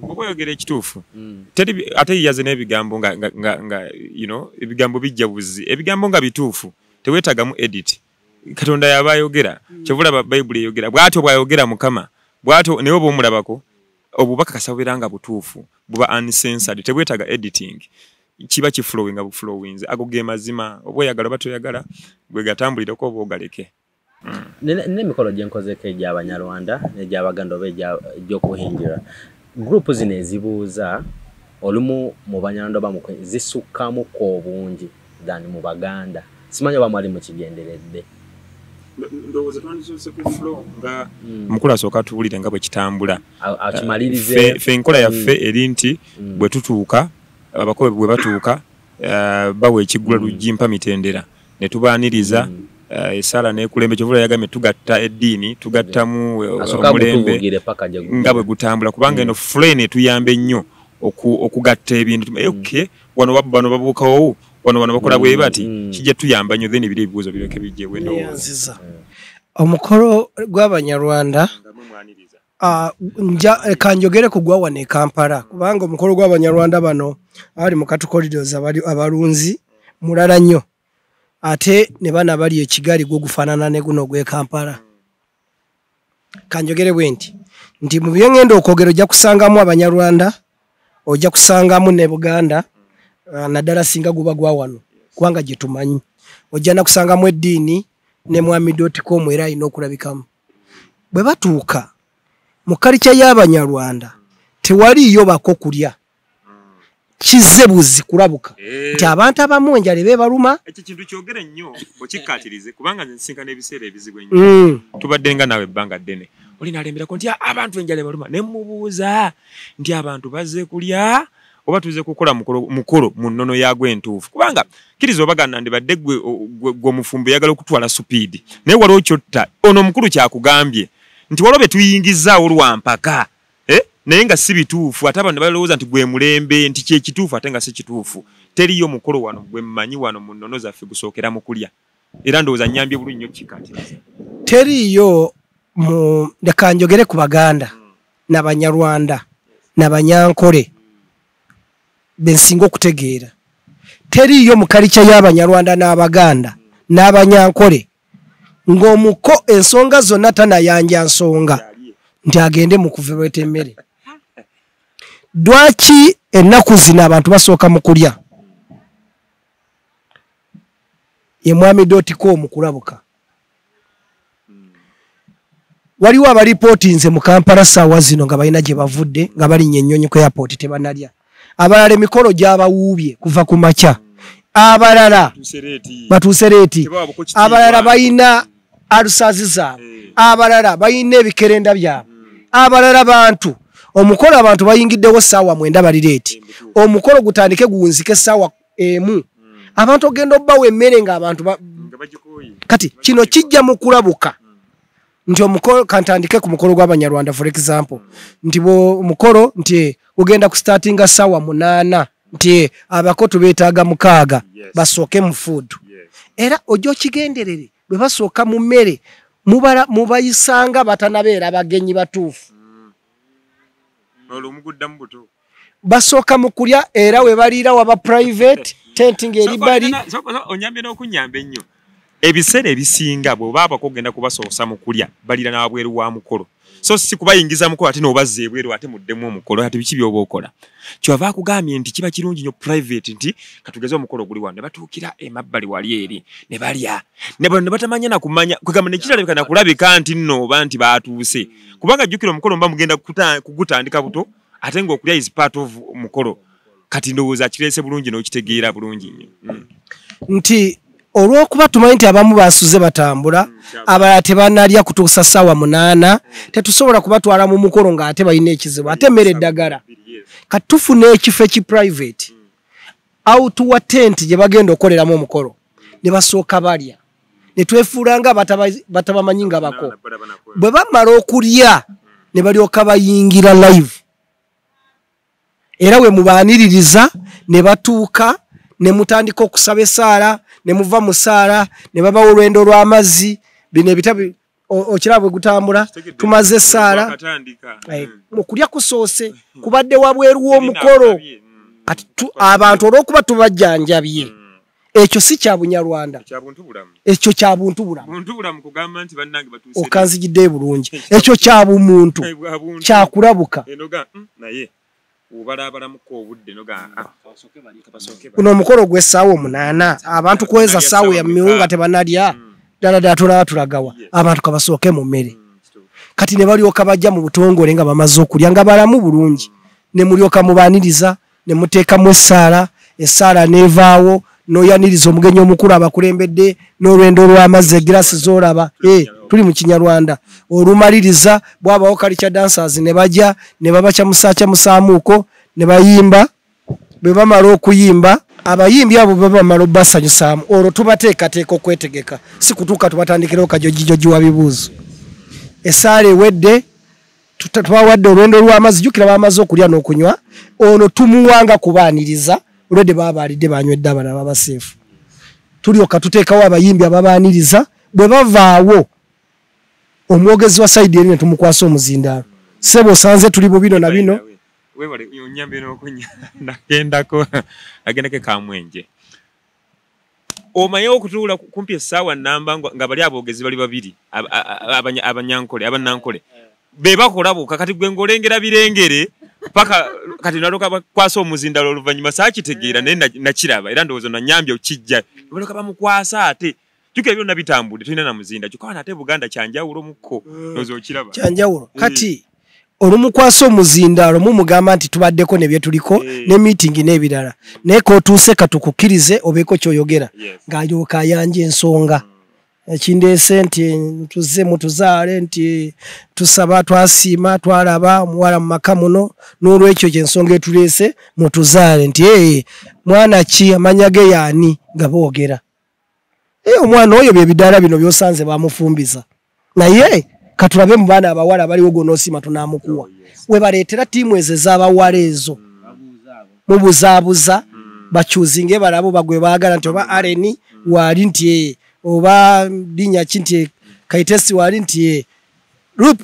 oba oyogera ekituufu ate yaze n'ebigambo nga ebigambo bijja buzi ebigambo nga bituufu teweetagamu edit Katonda yaba ayogera kyovula Bayibuli eyogera bw'atyo bw'ayogera Mukama bw'atyo naye oba omulabako obubaka kasabira nga butuufu buba uncensored tebwetaga editing kiba kiflowing buflowings ago ge mazima oba oyagala oba toyagala gwe gatambulireko oba ogaleke n'emikolo gyenkozeko egy'Abanyarwanda n'egy'Abaganda oba egy'okuhingira group zino ezibuuza olumu mu Banyarwanda oba zisukkamuko obungi than mu Baganda simanyi oba mwali mukigenderedde ndowooza twandisose ku flow nga mukulu asooka tuwulire nga bwe kitambula akimalirize fe enkola yaffe eri nti bwe tutuuka abakobe bwe batuuka bawa ekiggula lujimpa mitendera ne tubaaniriza esala n'ekulembe kyovula yagambye tugatta eddiini tugattamu omulembe nga bwe gutambula kubanga eno flow etuyambe nnyo okugatta ebintu okay wano babuukawo wano bakola bwe bati kijja tuyamba nnyo then ebiri ebibuuzo bireke bijjewe ndowooza omukolo gw'Abanyarwanda kanjogere ku gwa wano e Kampala kubanga omukolo gw'Abanyarwanda bano abali mu Katu Corridors abalunzi mulala nnyo ate ne bana bali e Kigali gwo gufaanana ne guno gw'e Kampala. Kanjogere bwe nti mu byengendo okwogera ojja kusangamu Abanyarwanda ojja kusangamu ne Buganda naddala singa guba gwa wano kubanga gye tumanyi ojja na kusangamu eddiini ne mwami.com era alina okulabikamu. Bwe batuuka mu kalica y'Abanyarwanda tewaliyo bako kulya kizebuzi kulabuka nti abantu abamu enjala bebaluma. Ekyo kintu kyogere nnyo okikkaatirize kubanga nsinkana ebiseera ebizibu ennyo tubadde nga nawe ebbanga ddene oli nalemberako nti abantu enjala bebaluma ne mubuuza nti abantu bazze kulya oba tuze kukola mukolo mu nnono yagwe entuufu kubanga kiriza obagana ndibadde gwe omufumbo yagala okutwala supiidi naye waliwo kyotta ono omukulu kyakugambye nti waliwo be tuyingizaawo lwampaka naye nga si bituufu ate abantu balowooza nti gwe mulembe nti kyekituufu ate nga si kituufu. Teriyo mukolo wano gwe mmanyi wano mu nnono zaffe gusookera mu kulya era ndowooza nnyambye bulungi nnyo kikkaatiriza. Teriyo leka njogere ku Baganda n'Abanyarwanda n'Abanyankole bensinga okutegeera teriyo mu kalica y'Abanyarwanda n'Abaganda n'Abanyankole ng'omuko ensonga zonna tanayanja nsonga nti agende mu kuveeta emmere. Dwaki ennaku zino abantu basooka mu kulya ye mwami.com kulabuka waliwo abalipooti nze mu Kampala ssaawa zino nga balina gye bavudde nga balinnya ennyonyi ku airport tebanalya abalala emikolo gy'abawuubye kuva ku makya abalala batuuse leeti abalala balina alusazi zaabwe abalala balina ebikerenda byabwe abalala bantu omukolo abantu bayingiddewo ssaawa 9 bali leeti omukolo gutandike guwunzike ssaawa 1 abantu ogenda obbawo emmere ng'abantu kati kino kijja mu kulabuka nti omukolo kantandike ku mukolo gw'Abanyarwanda for example nti omukolo nti ugenda kustartinga ssaawa 8 nti abako tubeetaaga 6 basooke mu food era ojja okigenderere bwe basooka mu mmere mubayisanga batanabeera abagenyi batuufu basooka mu kulya era we baliira waba private tent ng'eri bali onyambye n'okunyamba ennyo ebiseera ebisinga bw'oba abakogenda kubasoosa mu kulya balira n'abweru wa mukolo so si kubayingiza mukolo ate n'obazza ebweru ate muddemu omukolo ate biki by'oba okola kyova akugambye nti kiba kirungi nnyo private nti katugeze omukolo guli wano ne batuukira emabbali wali eri ne balya ne batamanya na kumanya kwegamba ne kirabika na kulabika nti nno oba nti baatuuse kubanga jjukira omukolo mba mugenda kugutandika buto ate ng'okulya is part of omukolo kati ndowooza kireese bulungi n'okitegeera bulungi nnyo nti olw'okuba tumanyi nti abamu basuze batambula abalala tebanalya kutuusa ssaawa 8 tetusobola kubatwala mu mukolo ng'ate balina ekizibu ate emmere eddagala kati tufuna ekifo ekiprivate awutuwa tenti gye bagenda okukoleramu omukolo ne basooka balya ne twefuula nga batabamanyi nga bako bwe bamala okulya ne balyoka bayingira live era we mubaaniririza ne batuuka ne mutandika okusaba essaala ne muva mu ssaala ne babawo olwendo lw'amazzi bino ebitabi okirabwe gutambula tumaze essaala okulya kusoose kubadde wabweru w'omukolo abantu olw'okuba tubajjanjabye ekyo si kya Bunyarwanda ekyo kya buntu bulamu okanzigidde bulungi ekyo kya bumuntu kyakulabuka kuno omukolo gw'essaawa 8 abantu kweza ssaawa ya miwunga tebanalya ddala tulaba tulagawa abantu kabasooke mu mmere kati ne balyoka bajja mu butongole nga bamaze okulya nga balamu bulungi ne mulyoka mubaaniriza ne muteekamu essaala neevaawo noyaniriza omugenyi omukulu abakulembedde n'olwendo lw'amazzi egirasi z'olaba tuli mu Kinyarwanda olumaliriza bwabawo culture dancers ne bajja ne babakya musaamuuko ne bayimba bwe bamala okuyimba abayimbi abo bamala basanyusaamu olwo tubateekateeka okwetegeka si kutuuka tubatandikirawo kajojijoji wa bibuuzo esaala ewedde twawadde olwendo lw'amazzi jjukira bamaze okulya n'okunywa ono tumuwanga kubaaniriza olwedde baabalidde banywedde abana babaseefu tulyoka tuteekawo abayimbi ababaaniriza bwe bavaawo omwogezi wa sayidi eri ne tumukwasa omuzindaalo sebo osanze tuli mu bino na bino webale onyambe n'okunya nagendako Kamwenje omanyi okutuula kumpi essaawa nnamba nga bali aboogezi bali babiri abanankole be bakola buka kati gwe ng'olengera birengere paka kati naloka bakwasa omuzindaalo oluvannyuma saakitegeera naye nakiraba era ndowooza nanyambye okijja baloka bamukwasa ate tukira byonna bitambudde tulina na muzinda kyokka ate Buganda kyanjawulo mukko ndowooza okiraba kyanjawulo kati olumukwasa omuzindaalo mumugamba nti tubaddeko ne bye tuliko ne meeting n'ebirala naye k'otuuse katukukkirize obeeko ky'oyogera ng'alyoka ayanja ensonga ekindeese nti tuzze mutuzaale nti tusaba twasiima twalaba omuwala mu maka muno n'olwekyo kyensonga etuleese mutuzaale nti mwana ki amanya ge yaani nga boogera omwana oyo bye bidaala bino by'osanze bamufumbiza naye katulabe mu baana abawala abaliwo gonoosima tunaamukuwa we baleetera ttiimu ezo ez'abawala ezo mubuzaabuza bakyuzinge balabo bagwe baagala nti oba areni waali nti oba linnya ki nti kaitesi waali nti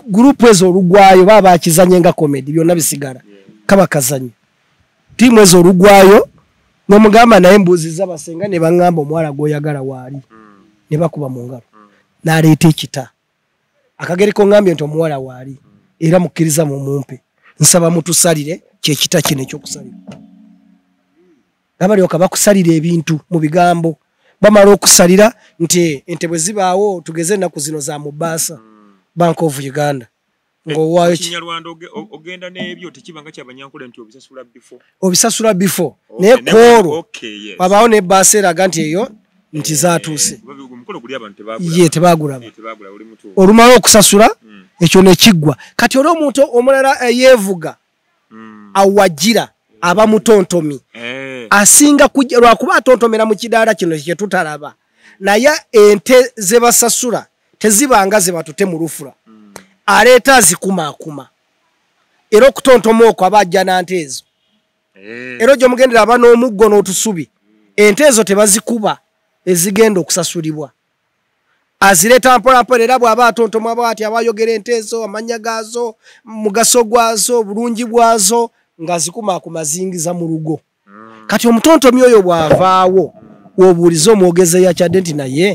gurupu ezo olugwayo baba bakizanye nga komedi byonna bisigala kaba kazanye ttiimu ezo olugwayo n'omugamba naye mbuuziza basenga ne baŋŋamba omuwala gw'oyagala waali ne bakuba mu ngalo n'aleeta ekita akagereko ngambye nti omuwala waali era mukkiriza mu mumpe nsaba mutusalire kyekita kino ekyokusalira abalyoka bakusalira ebintu mu bigambo bamala okusalira nti ente bwe zibaawo tugeze ennaku zino za Mombasa Bank of Uganda ng'owaayo Kinyarwanda ogenda n'ebyo tekibanga ky'abanyankole nti obisasula before naye koolwo wabaawo ne bbaasa eraga nti eyo nti zaatuuse ye tebaagulaba olumala okusasula ekyo ne kiggwa kati oli omuntu omulala eyeevuga awagira aba mutontomi asinga kujja lwakuba atontomera mu kidaala kino kye tutalaba naye ente ze basasula tezibanga ze batute mu lufula aleeta azikumaakuma era okutontoma okwo aba ajja nante ezo era gye mugendera aba n'omuggo n'otusubi ente ezo tebazikuba ezigenda okusasulibwa azireeta mpolampola era bw'aba atontoma bw'ati abayogera ente ezo amannya gaazo mugaso gwazo obulungi bwazo ng'azikumaakuma zingiza mu lugo kati omutontomi oyo bw'avaawo w'obuuliza omwogezi yakyadde nti naye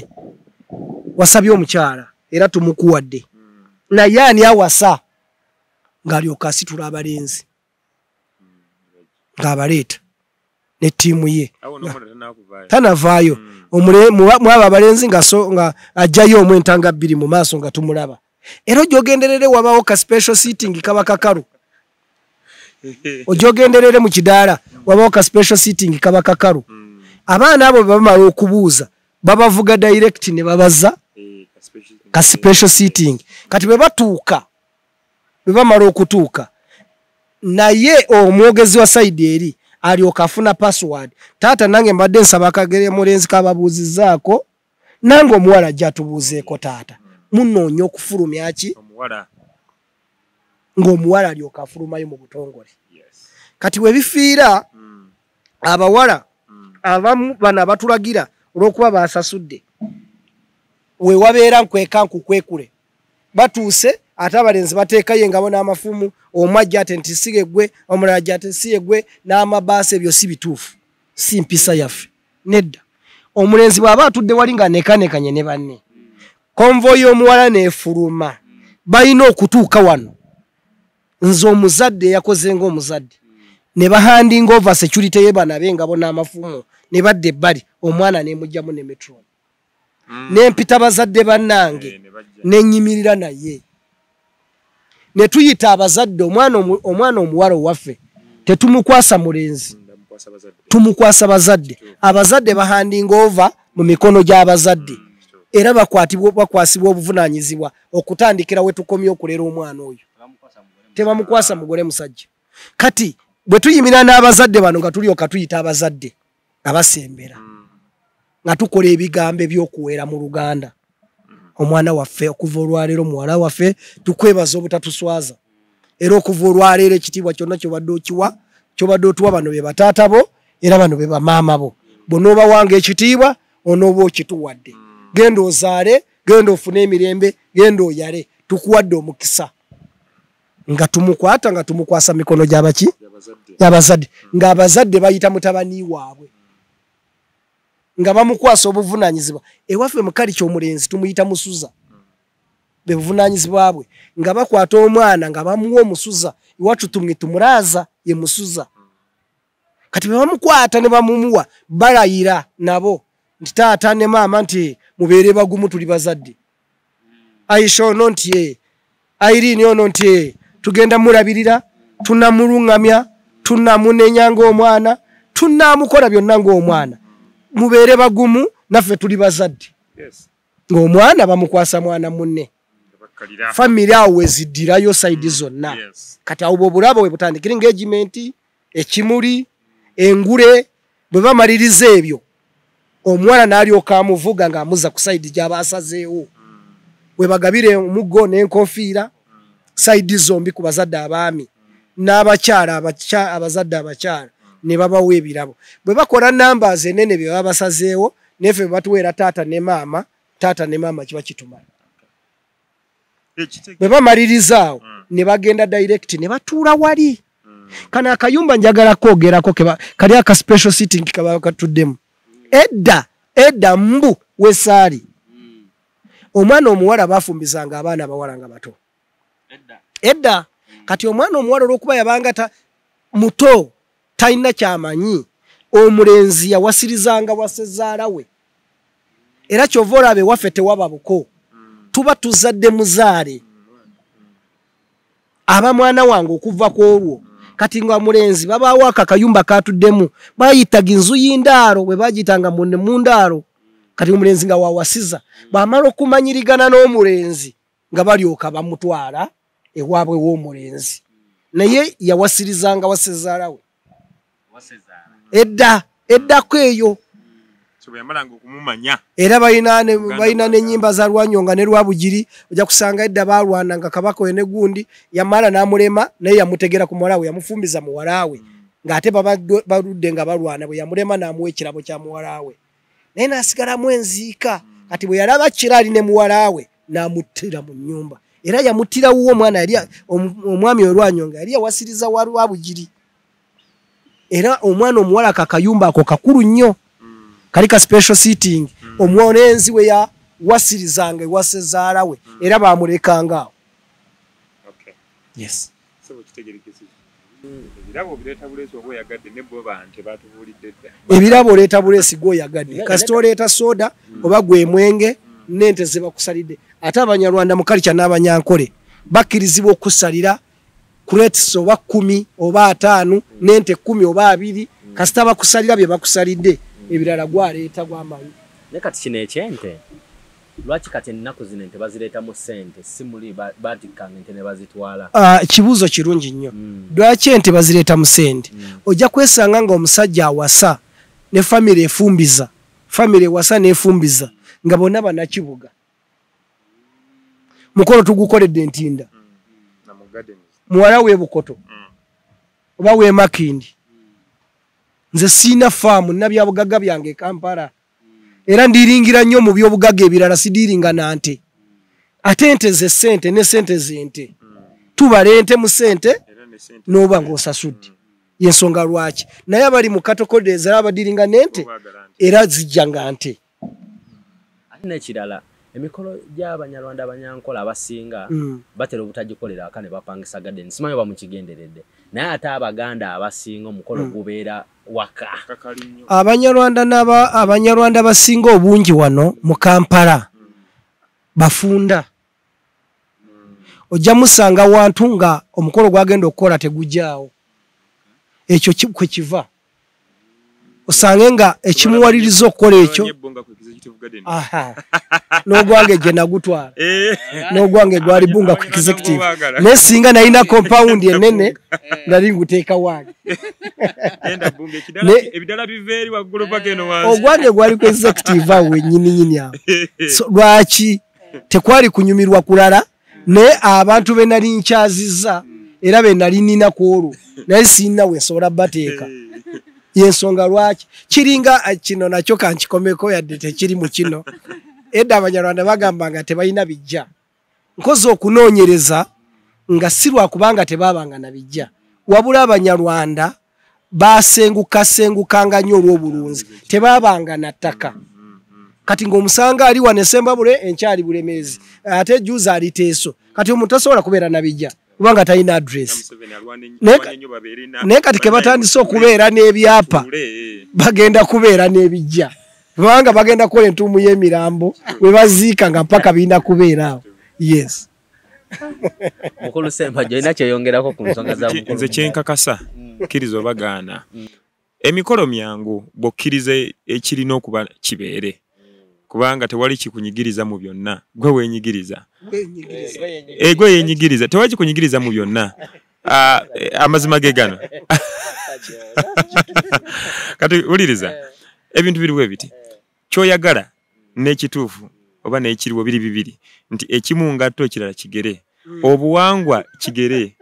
wasabye omukyala era tumukuwadde naye ani awasa ng'alyoka asitula abalenzi ng'abaleeta ne ttiimu ye tanavaayo mwaba abalenzi nga ajjayo omwentanga bbiri mu maaso nga tumulaba era ogyogenderere wabaawo ka special seating kaba kakalu ogyogenderere mu kidaala wabaawo ka special seating kaba kakalu abaana abo bamala okubuuza babavuga direct ne babaza ka special seating kati bwe batuuka bwe bamala okutuuka naye omwogezi wa sayidi eri alyoka afuna password taata nange mbadde nsaba akagere mulenzi kababuuzizaako nange omuwala ajja atubuuzeeko taata munoonya okufulumya ki ng'omuwala alyoka afulumayo mu butongole kati we bifiira abawala abamu bano abatulagira olw'okuba basasudde we wabeera nkwekankukwekule batuuse ate abalenzi bateekayo engabo n'amafumu omu ajja ate nti sige gwe omulala ajja ate siye gwe n'amabaasa ebyo si bituufu si mpisa yaffe nedda omulenzi bw'aba atudde wali nga nekanekanye ne banne konvoyi omuwala neefuluma balina okutuuka wano nze omuzadde yakoze ng'omuzadde ne bahandinga ova security ye banabe engabo n'amafumu ne badda ebbali omwana neemugjamu ne metro nempita bazadde bannange nenyimirira naye ne tuyita abazadde omwana omuwala owaffe tetumukwasa mulenzi tumukwasa bazadde abazadde bahandinga over mu mikono gy'abazadde era bakwasibwa obuvunaanyizibwa okutandikira we tukomye okulera omwana oyo tebamukwasa mugole musajja kati bwe tuyimira n'abazadde bano nga tulyoka tuyita abazadde abasembera nga tukola ebigambo by'okuweera mu Luganda omwana waffe okuva olwaleero muwala waffe tukwebaza obutatuswaza era okuva olwaleero ekitiibwa kyonna kyobadde okiwa kyobadde otuwa bano be bataata bo era bano be bamaama bo bw'onoobawanga ekitiibwa onooba okituwadde genda ozaale genda ofune emirembe genda oyale tukuwadde omukisa nga tumukwata nga tumukwasa mikono gy'abaki y'abazadde ng'abazadde bayita mutabani waabwe nga bamukwasa obuvunaanyizibwa ewaffe mu kali ky'omulenzi tumuyita musuza be buvunaanyizibwa bwe nga bakwata omwana nga bamuwa omusuza iwacu tumulaaza ye musuza kati bwe bamukwata ne bamumuwa balayira nabo nti taata ne maama nti mubeere bagumu tuli bazadde Aisha ono nti Irene ono nti tugenda mulabirira tunamulungamya tunamunenya ng'omwana tunamukola byonna ng'omwana mubeere bagumu naffe tuli bazadde ng'omwana bamukwasa mwana munne family awo weziddirayo saidi zonna kati awo bw'obulaba we butandikira engagement ekimuli engule bwe bamaliriza ebyo omwana n'alyoka amuvuga ng'amuza ku saidi gy'abaasazeewo we bagabire omuggo n'enkofiira saidi zombi ku bazadde abaami n'abakyala abazadde abakyala ne babawa ebirabo bwe bakola numbers enene bye baba basazeewo nefe batuweera taata ne maama kiba kitumala bwe bamalirizaawo ne bagenda direct ne batuula wali kana akayumba njagala kwogerako kali aka special sitting kaba katuddemu edda mbu wesaali omwana omuwala bafumbizanga abaana abawala nga bato edda kati omwana omuwala olw'okuba yabanga muto talina kyamanyi omulenzi yawasirizanga wasezaala we era kyova olabe waffe tewaba buko tuba tuzadde muzaale aba mwana wange okuva ku olwo kati nga mulenzi babaawo akakayumba katuddemu bayitaga enzu y'indaalo bwe bagitanga mu ndaalo kati omulenzi nga wawasiza bamala okumanyirigana n'omulenzi nga balyoka bamutwala ewaabwe w'omulenzi naye yawasirizanga wasezaala we eddako eyo era balina n'ennyimba za Lwanyonga ne Lwabugiri ojja kusanga edda balwana nga kabaka we ne gundi yamala n'amulema naye yamutegera ku muwala we yamufumbiza muwala we ng'ate baludde nga balwana bwe yamulema n'amuwa ekirabo kya muwala we naye n'asigalamu enziika kati bwe yalaba kiraali ne muwala we n'amuttira mu nnyumba era yamuttira wuwo omwana yali omwami Olwanyonga yali yawasiriza wa Lwabugiri era omwana omuwala kakayumba ako kakulu nnyo kali ka special seating omwonenzi we ya wasirizanga ewasezaala we era bamulekanga awo yes ebirabo oleeta buleesi gwoyagadde kasita oleeta soda oba gwe mwenge n'ente ze bakusalidde ate abanyarwanda mu kalica n'abanyankole bakkirizibwa okusalira kuleetisa oba 10 oba 5 n'ente 10 oba 2 kasita bakusalira bye bakusalidde ebirala gwaleeta gwamanyi ne kati kino ekyente lwaki kati ennaku zino ente bazireeta mu ssente si muli batikanga ente ne bazitwala kibuuzo kirungi nnyo lwaki ente bazireeta mu ssente ojja kwesanga ng'omusajja awasa ne famire efumbiza famire ewasa n'efumbiza nga bonna bannakibuga mukolo tugukoledde Ntinda muwala w'e Bukoto oba w'e Makindi nze siina faamu nnabyabugagga byange Kampala era ndiringira nnyo mu byobugagga ebirala sidiringa nante ate ente ze ssente ne ssente z'ente tubala ente mu ssente n'oba ng'osasudde yensonga lwaki naye abali mu katokodeeza era abadiringa n'ente era zijja nga nte ate n'ekirala emikolo gy'abanyarwanda abanyankola abasinga batera obutagikolera aka ne bapangisa garden simanyi oba mukigenderedde naye ate abaganda abasinga omukolo gubeera waka abanyarwanda basinga obungi wano mu Kampala bafunda ojja musanga wantu nga omukolo gwagenda okukola tegujjaawo ekyo kwe kiva osange nga ekimuwaliriza okukola ekyo n'ogwange gye nagutwala n'ogwange gwali Bunga ku executive naye singa nalina compound enene nali nguteeka wange ogwange gwali ku executive awo wennyininyini awo lwaki tekwali kunyumirwa kulala naye abantu be nali nkyazizza era be nali nina ku olwo naye sirina we nsobola bateeka yensonga lwaki kiringa kino nakyo kankikomeko yadde tekiri mu kino edda Abanyarwanda bagamba nga tebalina bijja nkoze okunoonyereza nga si lwakubanga tebabanga na bijja wabula Abanyarwanda basengukanga nnyo olw'obulunzi tebabanga na ttaka kati ng'omusanga ali wano Sembabule enkyali Bulemeezi ate juza ali Teeso kati omuntu tasobola kubeera na bijja kubanga talina address naye kati ke batandise okubeera n'ebyapa bagenda kubeera n'ebijja kubanga bagenda kukola entuumu y'emirambo we baziika nga mpaka birina kubeera awo. Yes. Mukulu Semba joina kyeyongerako ku nsonga za mukulu. Nze kyenkakasa kkiriza obagaana emikolo myangu bw'okkiriza ekirina okuba kibeere kubanga tewali kikunyigiriza mu byonna gwe wenyigiriza gwe yenyigiriza tewali kikunyigiriza mu byonna amazima ge gano kati uliriza ebintu biriwo ebiti kyoyagala n'ekituufu oba n'ekiriwo biri bibiri nti ekimu ngatto ekirala kigere obuwangwa kigere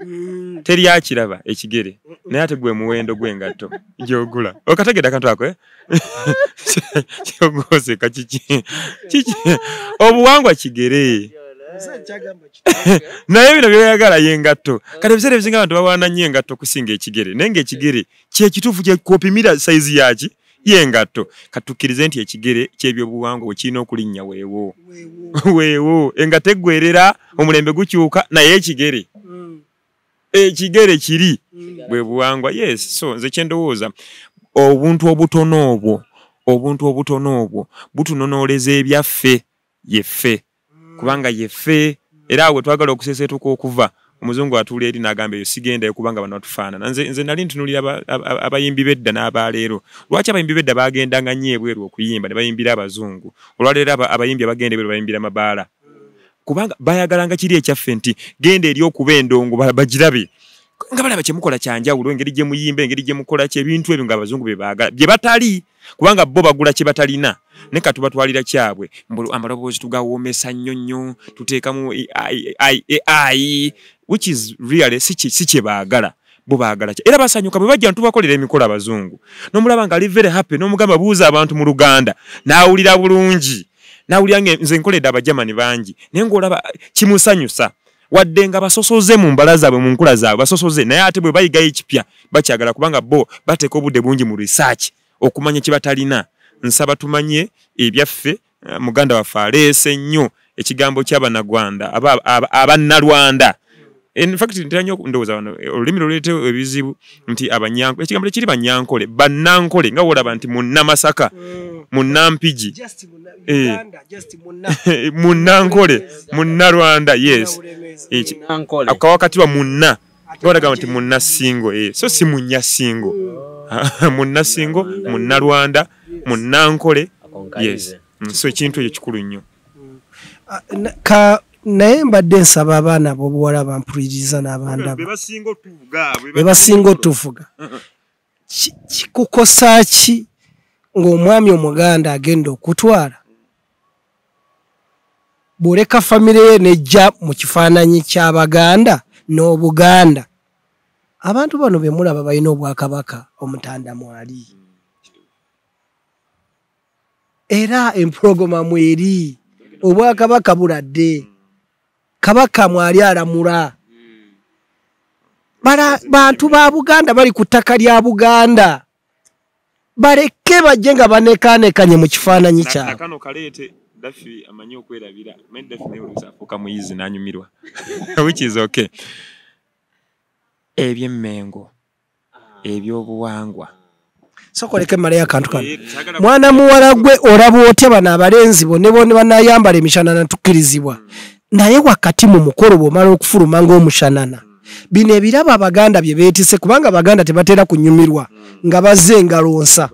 teri akiraba ekigere naye ate gwe muwendo gw'engatto gy'ogula okategedde akantu ako kyogoseka kiki obuwangwa kigere naye bino byoyagala y'engatto kati ebiseera ebisinga abantu bawaana nnyo engatto okusinga ekigere naye ng'ekigere kyekituufu kyekopimira sayizi yaki y'engatto katukkirize nti ekigere ky'ebyobuwangwa wekirina okulinnya weewo engatto eggwerera omulembe gukyuka naye ekigere kiri bwe buwangwa. Yes, so nze kyendowooza obuntu obutono obwo butunonooleza ebyaffe yeffe kubanga yeffe era awe twagala okuseeseetuka okuva omuzungu atuula eri n'agamba eyo sigendayo kubanga bano batufaanana. Nze nali ntunulira abayimbi bedda n'abaleero lwaki abayimbi bedda bagendanga nnyo ebweru okuyimba ne bayimbira abazungu olwaleero abayimbi abagenda ebweru bayimbira mabaala kubanga bayagalanga kiri ekyaffe nti genda eri okuba endongo bagirabe nga balaba kyemukola kyanjawulo engeri gye muyimba engeri gye mukola ki ebintu ebyo ng'abazungu bye baagala bye batali kubanga bo bagula kye batalina ne katubatwalira kyabwe amaloboozi tugawoomesa nnyo tuteekamu AI which is really si kye baagala bo baagala kye era basanyuka bwe bajja tubakolera emikolo abazungu n'omulaba nga ali very happy n'omugamba buuza abantu mu Luganda n'awulira bulungi n'awulira nze nkoledde abajamani bangi naye ng'olaba kimusanyusa wadde nga basosoze mu mbala zaabwe mu nkula zaabwe basosoze naye ate bwe bayigayo ekipya bakyagala kubanga bo bateeka obudde bungi mu research okumanya kye batalina. Nsaba tumanye ebyaffe muganda waffe aleese nnyo ekigambo ky'Abannagwanda Abannalwanda. In fact ntanyo ndowooza wano olulimi luleete ebizibu nti abanyanko ekigambo kiri banyankole bannankole nga wolaba nti munnamasaka munnampigi munnankole munnalwanda. Yes, akawakati wa munna ng'olagamba nti munnasingo so si munyasingo munnasingo munnalwanda munnankole. Yes, so ekintu ekyo kikulu nnyo. Naye mbadde nsaba abaana b'obuwala bampuliriza n'abandaba be basinga otuvuga kikukosa ki ng'omwami Omuganda agenda okutwala bw'oleka famire ye nejja mu kifaananyi ky'Abaganda n'Obuganda. Abantu bano be mulaba balina Obwakabaka Omutanda mwali era empologoma mweri Obwakabaka buladde Kabaka mwali alamula bantu ba Buganda bali ku ttaka lya Buganda baleke bajje nga banekaanekanye mu kifaananyi kyabwe. Nakano kaleete Daffy amanyi okwerabira many Daffy ne oluusi afuuka muyizi n'anyumirwa which is okay. Ebyemmengo ebyobuwangwa sokoleke male akantu kano mwana muwala gwe olaba otya bano abalenzi bo ne banayambala emishanana tukkirizibwa naye wakati mu mukolo bw'omala okufuluma ng'omushanana bino ebiraba Abaganda bye beetise kubanga Abaganda tebatera kunyumirwa nga bazze engalonsa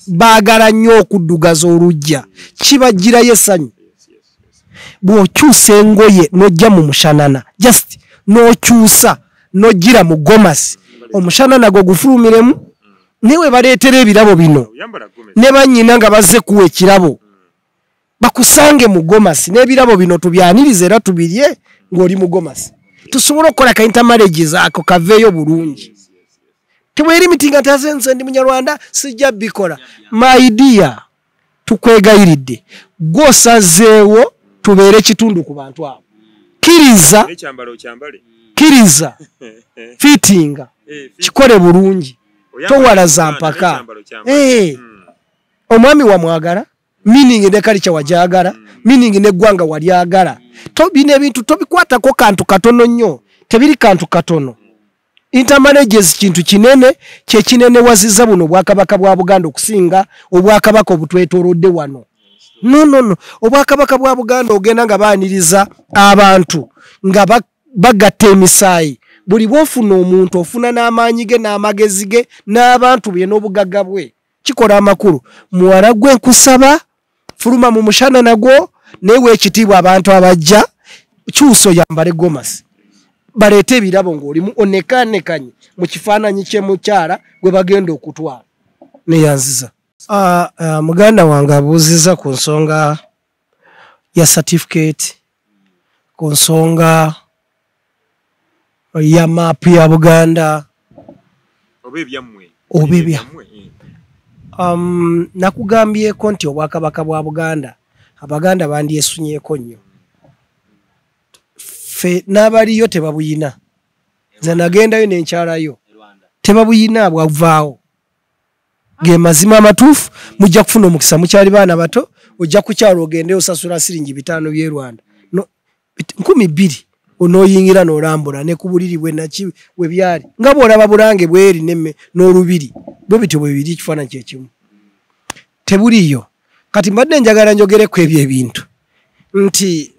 baagala nnyo okuddugaza olujja kibagirayo essanyu bw'okyusa engoye n'ojja mu mushanana just n'okyusa n'ojjira mu gomasi omushanana gwo gufulumiremu newe baleetera ebirabo bino ne bannyina nga bazze kuwa ekirabo bakusange mu gomasi n'ebirabo bino tubyanirize era tubirye ng'oli mu gomasi tusobole okukola ka intermarriages ako kaveeyo bulungi tebweri mitinga tazenze ndi munyarwanda sijja bikola my dear tukwegayiridde gwosazeewo tubeere kitundu ku bantu abo kiriza fitinga kikole bulungi towala za mpaka omwami wamwagala meaning ne kalicha wajagala meaning ne gwanga walyagala tobine ebintu tobikwatako kantu katono nnyo tebiri kantu katono intermarriages kintu kinene kye kinene waziza buno bwakabaka bwa Buganda okusinga obwakabaka obutwetoolodde wano no obwakabaka bwa Buganda ogenda nga baaniriza abantu nga bagatta emisaayi buli bwofuna omuntu ofuna n'amaanyi ge n'amagezi ge n'abantu bye n'obugagga bwe kikola amakulu muwala gwe nkusaba fuluma mu mushana nagwo newe ekitiibwa abantu abajja kyuso yambale gomasi baleete ebirabo ng'olimu onekanekanye mu kifaananyi ky'emukyala gwe bagenda okutwala neyanziza muganda wange abuuziza ku nsonga ya certificate ku nsonga ya maapu ya Buganda obebyammwe nakugambyeko nti obwakabaka bwa Buganda Abaganda bandyesunyeeko nnyo fe n'abaliyo tebabuyina nze nagendayo n'enkyalayo tebabuyina bwavaawo ge mazima amatuufu mujja kufuna omukisa mukyali baana bato ojja kukyalo ogendeyo osasula siringi 5 by'e Rwanda 12 onooyingira n'olambula ne ku buliri bwe naki bwe byali nga bw'olaba bulange bweri nemme n'olubiri bwe bityo bwe biri ekifaananyi kye kimu tebuliyo kati mbadde njagala njogereko ebyo ebintu nti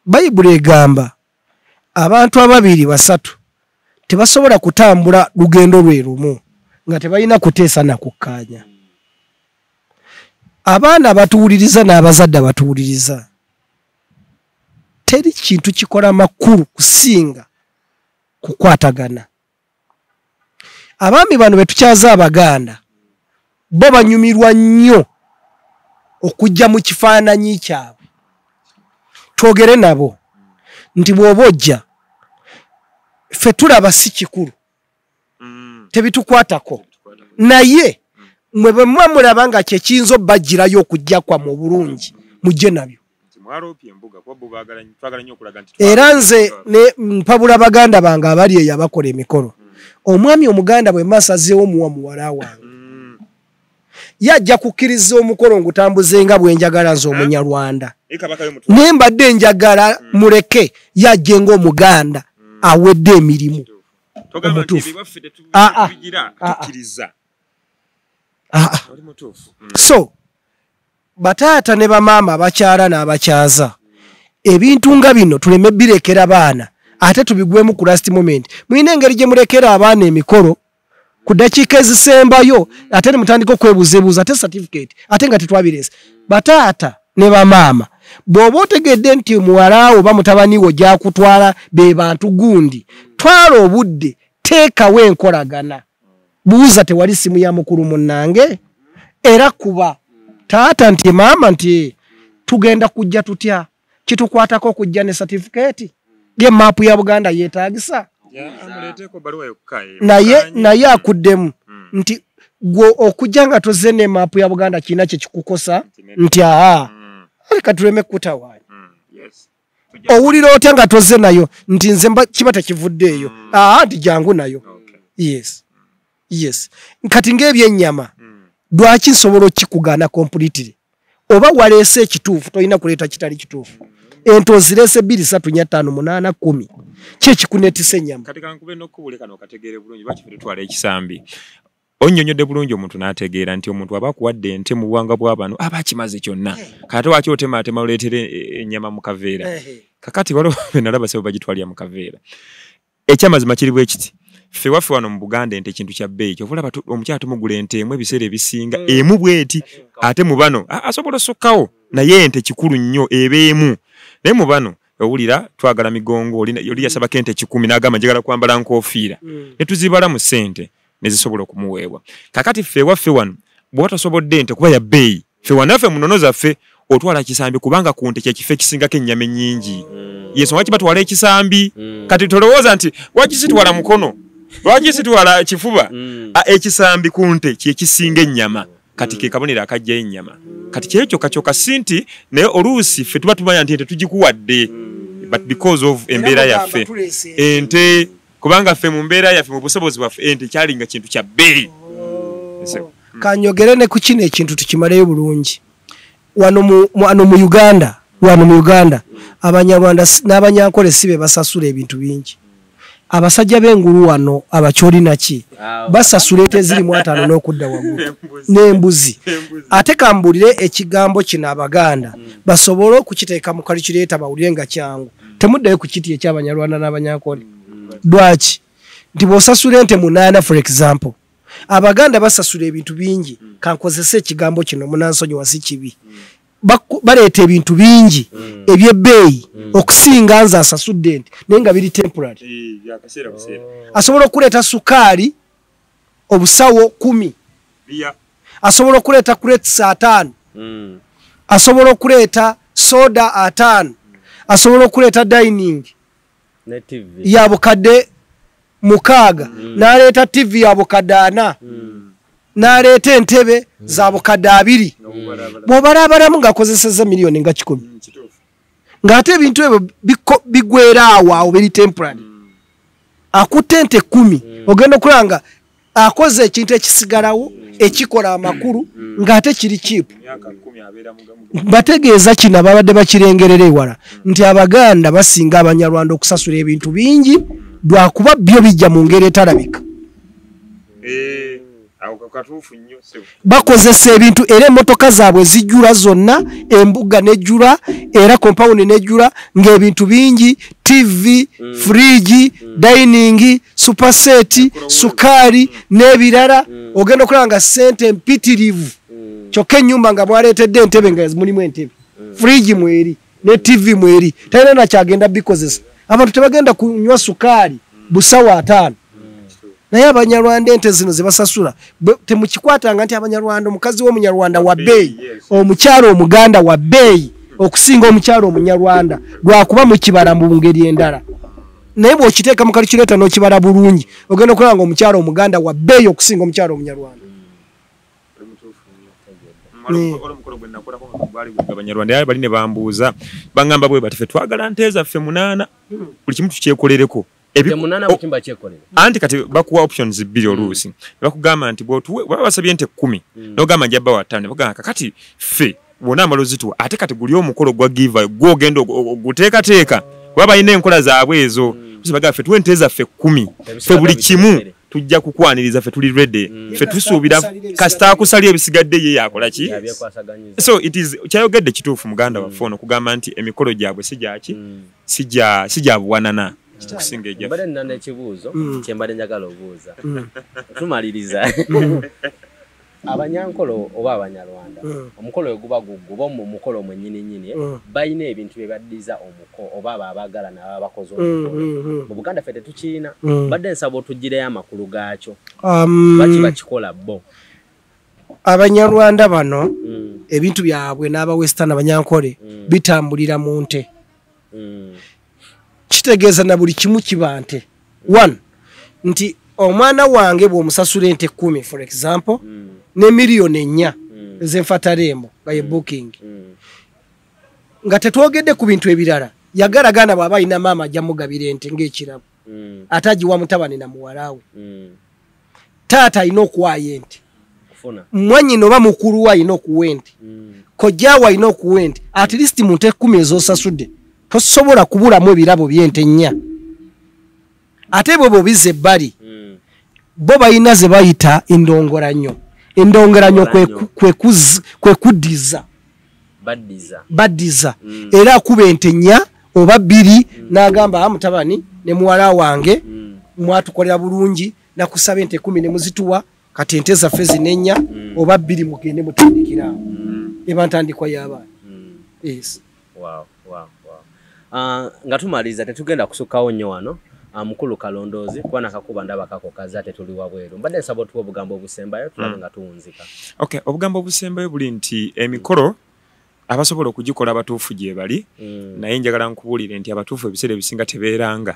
Bayibuli egamba abantu ababiri basatu tebasobola kutambula lugendo lwe lumu nga tebalina kuteesa na kukkaanya abaana batuwuliriza n'abazadde batuwuliriza teri kintu kikola makulu kusinga kukwatagana abaami bano betukyaza Abaganda bo banyumirwa nnyo okujja mu kifaananyi kyabwe twogere nabo nti bw'obojja ffe tulaba si kikulu tebitukwatako naye mwe bwe muba mulaba nga kyekiyinza obbagirayo okujja kwammwe obulungi mujje nabyo era nze mpabula Baganda bange abali eyo abakola emikolo omwami Omuganda bwe masazeewo muwa muwala wange yajja kukkiriza omukolo ngutambuze nga bwenjagala nze Omunyarwanda naye mbadde njagala muleke yajje ng'Omuganda awedde emirimu omutuufu so bataata ne bamaama abakyala n'abakyaza ebintu nga bino tuleme birekera baana ate tubigwemu ku last moment mulina engeri gye mulekera abaana emikolo ku dakiika ezisembayo ate ne mutandika okwebuuzebuuza ate certificate ate nga tetwabiresa bataata ne bamaama bw'oba otegedde nti muwala oba mutabani wo gyakutwala be bantu gundi twala obudde teekawo enkolagana buuza tewali simu ya mukulu munnange era kuba taata nti maama nti tugenda kujja tutya kitukwatako okujja ne certificate ge maapu ya Buganda yeetaagisa naye akuddemu nti gwe okujja nga tozze ne maapu ya Buganda kiina kye kikukosa nti leka tuleme kutawaanya owulira otya nga tozze nayo nti nze kiba tekivuddeeyo nti jangu nayo yes kati ng'ebyennyama lwaki nsobola okikugaana completely oba waleese ekituufu tolina kuleeta kitali kituufu ento zireese 2 3 4 5 8 10 kyekikunetisa ennyama kati kankube n'okubuleka n'okategeere bulungi lwaki twala ekisambi onnyonnyodde bulungi omuntu n'ategeera nti omuntu aba akuwadde ente mu buwanga bw'abantu aba akimaze kyonna kati waki otemaatema oleetere ennyama mu kaveera kakati waliwo be nalaba sebo bagitwalira mu kaveera ekyamazima kiri bwe kiti ffe waffe wano mu Buganda ente kintu kya bbeeyi kyovula omukyala tumugula ente emu ebiseera ebisinga emu bweti ate mu bano asobola osokkawo naye ente kikulu nnyo eba emu naye mu bano owulira twagala migongo oli yasabako ente 10 n'agamba njagala kwambala nkoofiira ne tuzibala mu ssente ne zisobola okumuweebwa kakati ffe waffe wano bw'oba tasobodde ente kuba ya bbeeyi ffe wanaffe munono zaffe otwala kisambi kubanga ku nte kyekifo ekisingako ennyama ennyingi yensonga kibatwala ekisambi kati tolowooza nti lwaki sitwala mukono lwaki sitwala kifuba ekisambi ku nte kyekisinga ennyama kati ke kabonero akajja ennyama kati kyekyo kakyokka sinti naye oluusi ffe tuba tumanya nti ente tugikuwadde but because of embeera yaffe ente kubanga ffe mu mbeera yaffe mu busobozi bwaffe ente kyalinga kintu kya bbeeyi kanyogere ne ku kino ekintu tukimaleyo bulungi wano mu Uganda abanyarwanda n'abanyankole sibe basasula ebintu bingi abasajja b'engulu wano abakyoli naki basasula ente ziri 5 n'okudda waggulu n'embuzi ate kambulire ekigambo kino Abaganda basobole okukiteeka mu calculator bawulire nga kyangu temuddayo ku kiti eky'abanyarwanda n'abanyankole lwaki nti bw'osasula ente 8 for example Abaganda basasula ebintu bingi kankozese ekigambo kino munansonyi wasi kibi baleeta ebintu bingi ebyebbeeyi okusinga nze asasudde ente naye nga biri temporary asobola okuleeta sukaali obusawo 10 asobola okuleeta crates 5 asobola okuleeta soda 5 asobola okuleeta dining ya bukadde 6 n'aleeta TV ya bukadde 4 n'aleeta entebe za bukadde 2 bw'obalabalamu ng'akozesezza miliyoni nga 10 ng'ate ebintu ebyo bigwera awo biri temporary akutte ente 10 ogenda okulanga akoze ekintu ekisigalawo ekikola amakulu ng'ate kiri cheap bategeeza kino ababadde bakirengerera ewala nti Abaganda basinga Abanyarwanda okusasula ebintu bingi lwakuba byo bijja mu ngeri etalabika bakozesa ebintu era emmotoka zaabwe zijjula zonna embuga nejjula era compound nejjula ng'ebintu bingi TV fridge dining superset sukaali n'ebirala ogenda okulanga ssente mpitirivu kyokka ennyumba nga mwaleetedde entebe nga mulimu entebe fridge mweri ne TV mweri talina nakyagenda bikozesa abantu tebagenda kunywa sukaali busawo 5 naye Abanyarwanda ente zino zibasasula temukikwatanga nti Abanyarwanda omukazi w'Omunyarwanda wa bbeeyi omukyalo Omuganda wa bbeeyi okusinga omukyalo Omunyarwanda lwakuba mukibala mu ngeri endala naye bw'okiteeka mu calculator n'okibala bulungi ogenda okulanga omukyalo Omuganda wa bbeeyi okusinga omukyalo Omunyarwanda Abanyarwanda bali ne bambuuza bangamba bwe bati ffe twagala nte zaffe 8 buli kimu tukyekolereko anti kati bakuwa options 2 oluusi bakugamba nti bw'otuwe basabye nte 10 n'ogamba njabba wa 5 bagamba kakati ffe bw'ona amalozi tuwa ate kati guli omukolo gwa giva gw'ogenda oguteekateeka baba balina enkola zaabwe ezo bagamba ffe tuwe nte zaffe 10 ffe buli kimu tujja kukwaniriza ffe tuli ready ffe tusuubira kasita akusalya ebisigadde ye yakola ki so it is kyayogedde kituufu muganda waffe ono kugamba nti emikolo gyabwe sijja buwanana kusinga ejja mbale nana ekibuuzo kyembale njagala obuuza tumaliriza Abanyankolo oba Abanyarwanda omukolo we guba guguba mu mukolo mwennyini bayina ebintu bye baddiza omuko oba abagala n'abakozi omukolo mu Buganda fete tukiina badde nsaba otugireyo amakulu gaakyo baki bakikola bo Abanyarwanda bano ebintu byabwe n'aba Western Abanyankole bitambulira mu nte kitegeeza na buli kimu kibante 1 nti omwana wange bw'omusasula ente 10 for example ne miliyoni 4 zenfatarembo nga ye booking nga tetwogedde ku bintu ebirala yagalagana bw'aba alina maama ajja mugabira ente ng'ekirabo atagiwa mutabani na muwalawe taata alina okuwaayo ente mwannyina oba mukulu we alina okuwa ente kojjaawe alina okuwa ente at least mu nte 10 ez'osasudde tosobola kubulamu ebirabo by'ente 4 ate bwe bobize ebbali bo balina ze bayita endongoranyo kwe kuddiza baddiza era akuba ente 4 oba 2 n'agamba mutabani ne muwala wange mwatukolera bulungi nakusaba ente 10 ne muzituwa kati ente zaffe zinenya oba 2 mugende mutandikira eba ntandikwa y'abaana. Yes. Wow. Nga tumaliza tetugenda kusukawo nnyo wano. Mukulu Kalondozi kwana kakuba ndaba kakokaza ate tuli wabweru. Mbadde nsaba tuwa obugambo obusembayo tulabe nga tuwunzika. Okay, obugambo obusembayo buli nti emikolo abasobola okugikola abatuufu gye bali naye njagala nkubuulire nti abatuufu ebiseera ebisinga tebeeranga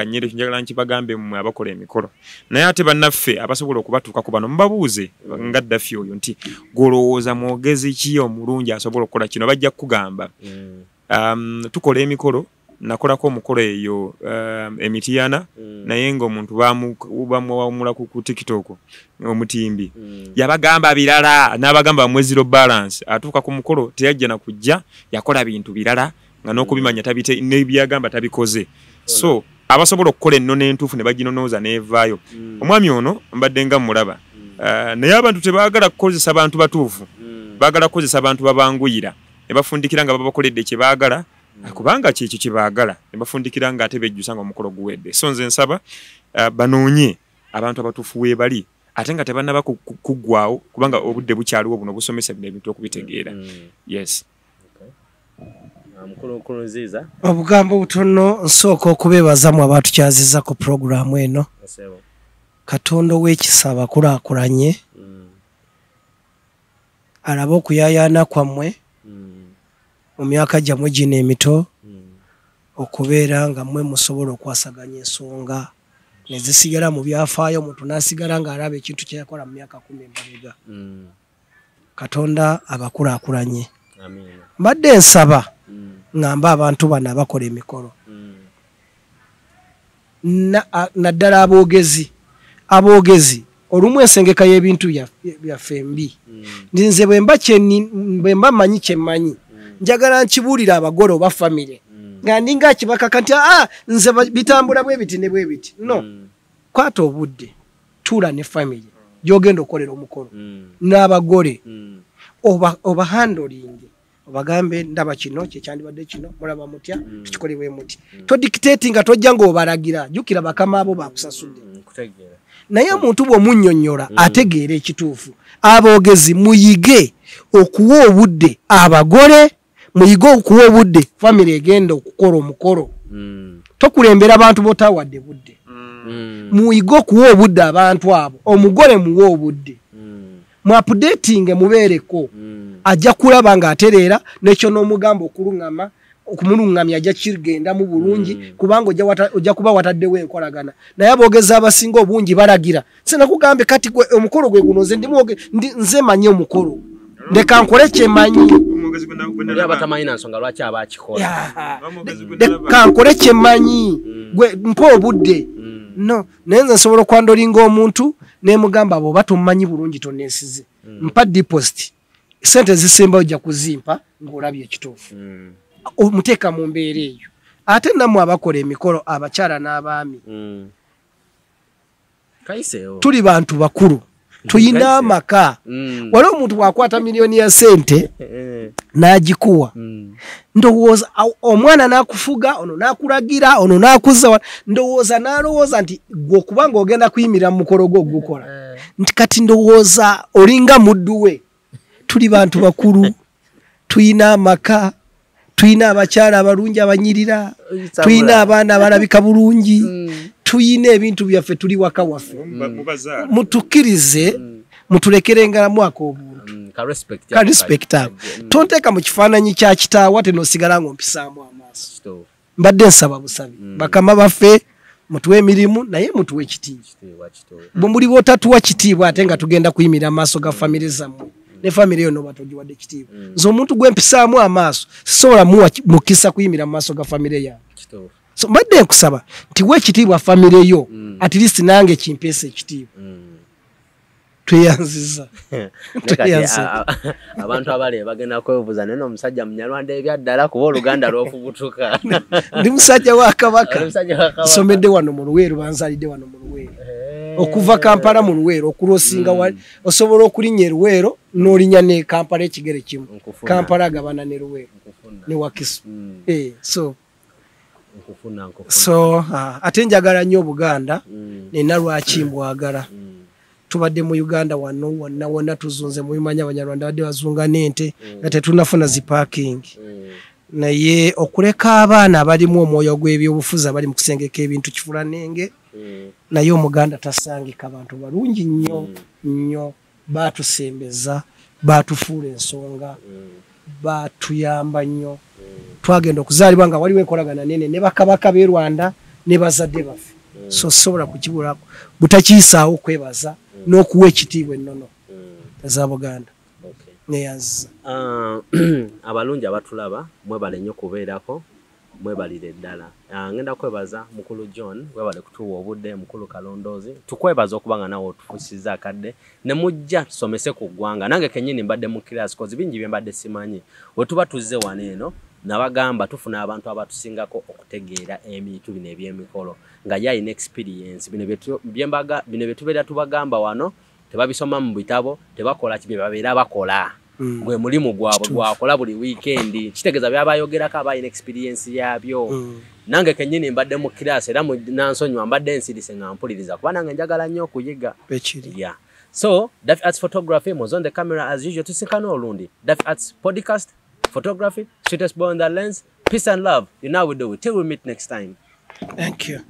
nnyo njagala nkibagambe mmwe abakola emikolo naye ate bannaffe abasobola okubatuuka ku bano mubabuuze nga Daffy oyo nti golowooza mwogezi ki omulungi asobola okukola kino bajja kukugamba tukola emikolo nakolako omukolo eyo Emitiana naye ng'omuntu bamwawumula ku TikTok omutimbi yabagamba birala n'abagamba bamwe zero balance atuuka ku mukolo teyajja na kujja yakola bintu birala nga n'okubimanya n'ebyagamba tabikoze so abasobola okukola ennono entuufu ne baginonooza n'evaayo omwami ono mbadde nga mulaba naye abantu tebaagala kukozesa bantu batuufu baagala kukozesa abantu babanguyira ne bafundikira nga babakoledde kye baagala kubanga kyekyo kye baagala ne bafundikira nga ate bejjusa nga omukolo guwedde so nze nsaba banoonye abantu abatuufu weebali ate nga tebannaba kuggwaawo kubanga obudde bukyaliwo buno busomesa bino ebintu okubitegeera. Yes. Mukulu Nziza obugambo butono nsooka okubeebazamu abatukyaziza ku puroguramu eno Katonda w'ekisa abakulaakulanye alaba okuyaayaana kwammwe mu myaka gyammwe gino emito okubeera nga mmwe musobola okwasaganya ensonga ne zisigala mu byafaayo omuntu n'asigala ng'alaba ekintu kye yakola mu myaka 10 emabega. Katonda abakulaakulanye. Mbadde nsaba ngamba abantu bano abakola emikolo naddala aboogezi olumu ensengeka y'ebintu byaffe mbi nze bwe mba manyi kyemmanyi njagala nkibuulira abagole oba famire nga ndinga kibakaka nti nze bitambula bwe biti ne bwe biti no kwata obudde tuula ne famire gy'ogenda okolera omukolo n'abagole oba handolinge obagambe ndaba kino kyekyandibadde kino mulaba mutya tukikole bwe muti todictate nga tojja ng'obalagira jjukira bakama abo bakusasudde naye omuntu bw'omunnyonnyola ategeera ekituufu aboogezi muyige okuwa obudde abagole muyige okuwa obudde famire egenda okukola omukolo tokulembera abantu botawadde budde muyige okuwa obudde abantu abo omugole muwa obudde mu updating mubeereko ajja kulaba ng'atereera nekyo n'omugamba okumulungamya ajja kigenda mu bulungi kubanga ojja kuba wataddewo enkolagana naye aboogezi abasinga obungi balagira sinakugambe kati omukolo gwe guno nze manyi omukolo ndeka nkole kyemanyi ndeka nkole kyemanyi mpa obudde no naye nze nsobola okwandolinga omuntu nemugamba abo oba tomumanyi bulungi tonneesize mpa deposit sente zisemba ojja kuzimpa ng'olabye ekituufu omuteeka mu mbeera eyo ate nammwe abakola emikolo abakyala n'abaami tuli bantu bakulu tuyina amaka wali omuntu bwakwata miliyoni ya sente n'agikuwa ndowooza omwana n'akufuga ono n'akulagira ono n'akuzza ndowooza n'alowooza nti gwe okubanga ogenda kuyimirira mu mukolo gwo ogukola nti kati ndowooza olinga muddu we. Tuli bantu bakulu tuyina amaka tuyina abakyala abalungi abanyirira tuyina abaana abalabika bulungi tuyina ebintu byaffe tuli waka waffe mutukirize mutulekerengalamu ak'obuntu ka respect ako tonteeka mu kifaananyi kya kitaawo ate n'osigala ng'ompisaamu amaaso mbadde nsaba busabi bakama baffe mutuwe emirimu naye mutuwe ekitiibwa bwe muli bootatuwa kitiibwa ate nga tugenda kuyimirira amaaso ga famire zammwe ne famire yo noba togiwadde ekitiibwa nze omuntu gwempisaamu amaaso sisobola mukisa kuyimirira mu maaso ga famire yange so mbadde nkusaba nti we ekitiibwa famire yo at least nange kimpeesa ekitiibwa tweyanziza abantu abali bagenda kwebuuza nene omusajja munyarwanda ebyaddala kuba oluganda lw'ofubutuka ndi musajja wa Kabaka nsomedde wano mu Luweero banzalidde wano mu Luweero okuva Kampala mu Luweero okulosinga wali osobola okulinnya Luweero n'olinya ne Kampala ekigere kimu Kampala agabana ne Luweero ne Wakiso so So ate njagala nnyo Buganda nina lwaki mbwagala. Tubadde mu Uganda wano wonna tuzunze mubimanya Abanyarwanda badde bazunga n'ente nga tetunafuna zi parking. Naye okuleka abaana abalimu omwoyo gw'ebyobufuzi abali mu kusengeka ebintu kifulanenge naye Omuganda tasangika bantu balungi nnyo batusembeza batufuula ensonga batuyamba nnyo twagenda okuzaalibwa nga waliwo enkolagana nene ne bakabaka b'e Rwanda ne bazadde baffe so sobola kukibulako butakiisaawo okwebaza n'okuwa ekitiibwa ennono eza Buganda. Neyaza abalungi abatulaba mwebale nnyo kubeerako mwebalire ddala. Ngenda kwebaza mukulu John webale kutuwa obudde mukulu Kalondozi tukwebaza okuba nga nawe otufusiza akadde ne mujja tusomese ku ggwanga nange kennyini mbadde mu class kozi bingi bye mbadde simanyi we tuba tuzze wano eno nabagamba tufuna abantu abatusingako okutegeera ebintu bino eby'emikolo nga yalina experience bino bye tubeera tubagamba wano tebabisoma mu bitabo tebakola kibye babeera bakola gwe mulimu gwabwe gwakola buli weekend kitegeeza byabayogerako abayina experience yabyo. Nange kennyini mbadde mu class era nansonywa mbadde nsirise nga mpuliriza kuba nange njagala nnyo okuyiga. Yeah. So Daffy Arts Photography was on the camera as usual. Tusikana olundi Daffy Arts Podcast Photography, sweetest boy on the lens. Peace and love. You know we do it. Till we meet next time. Thank you.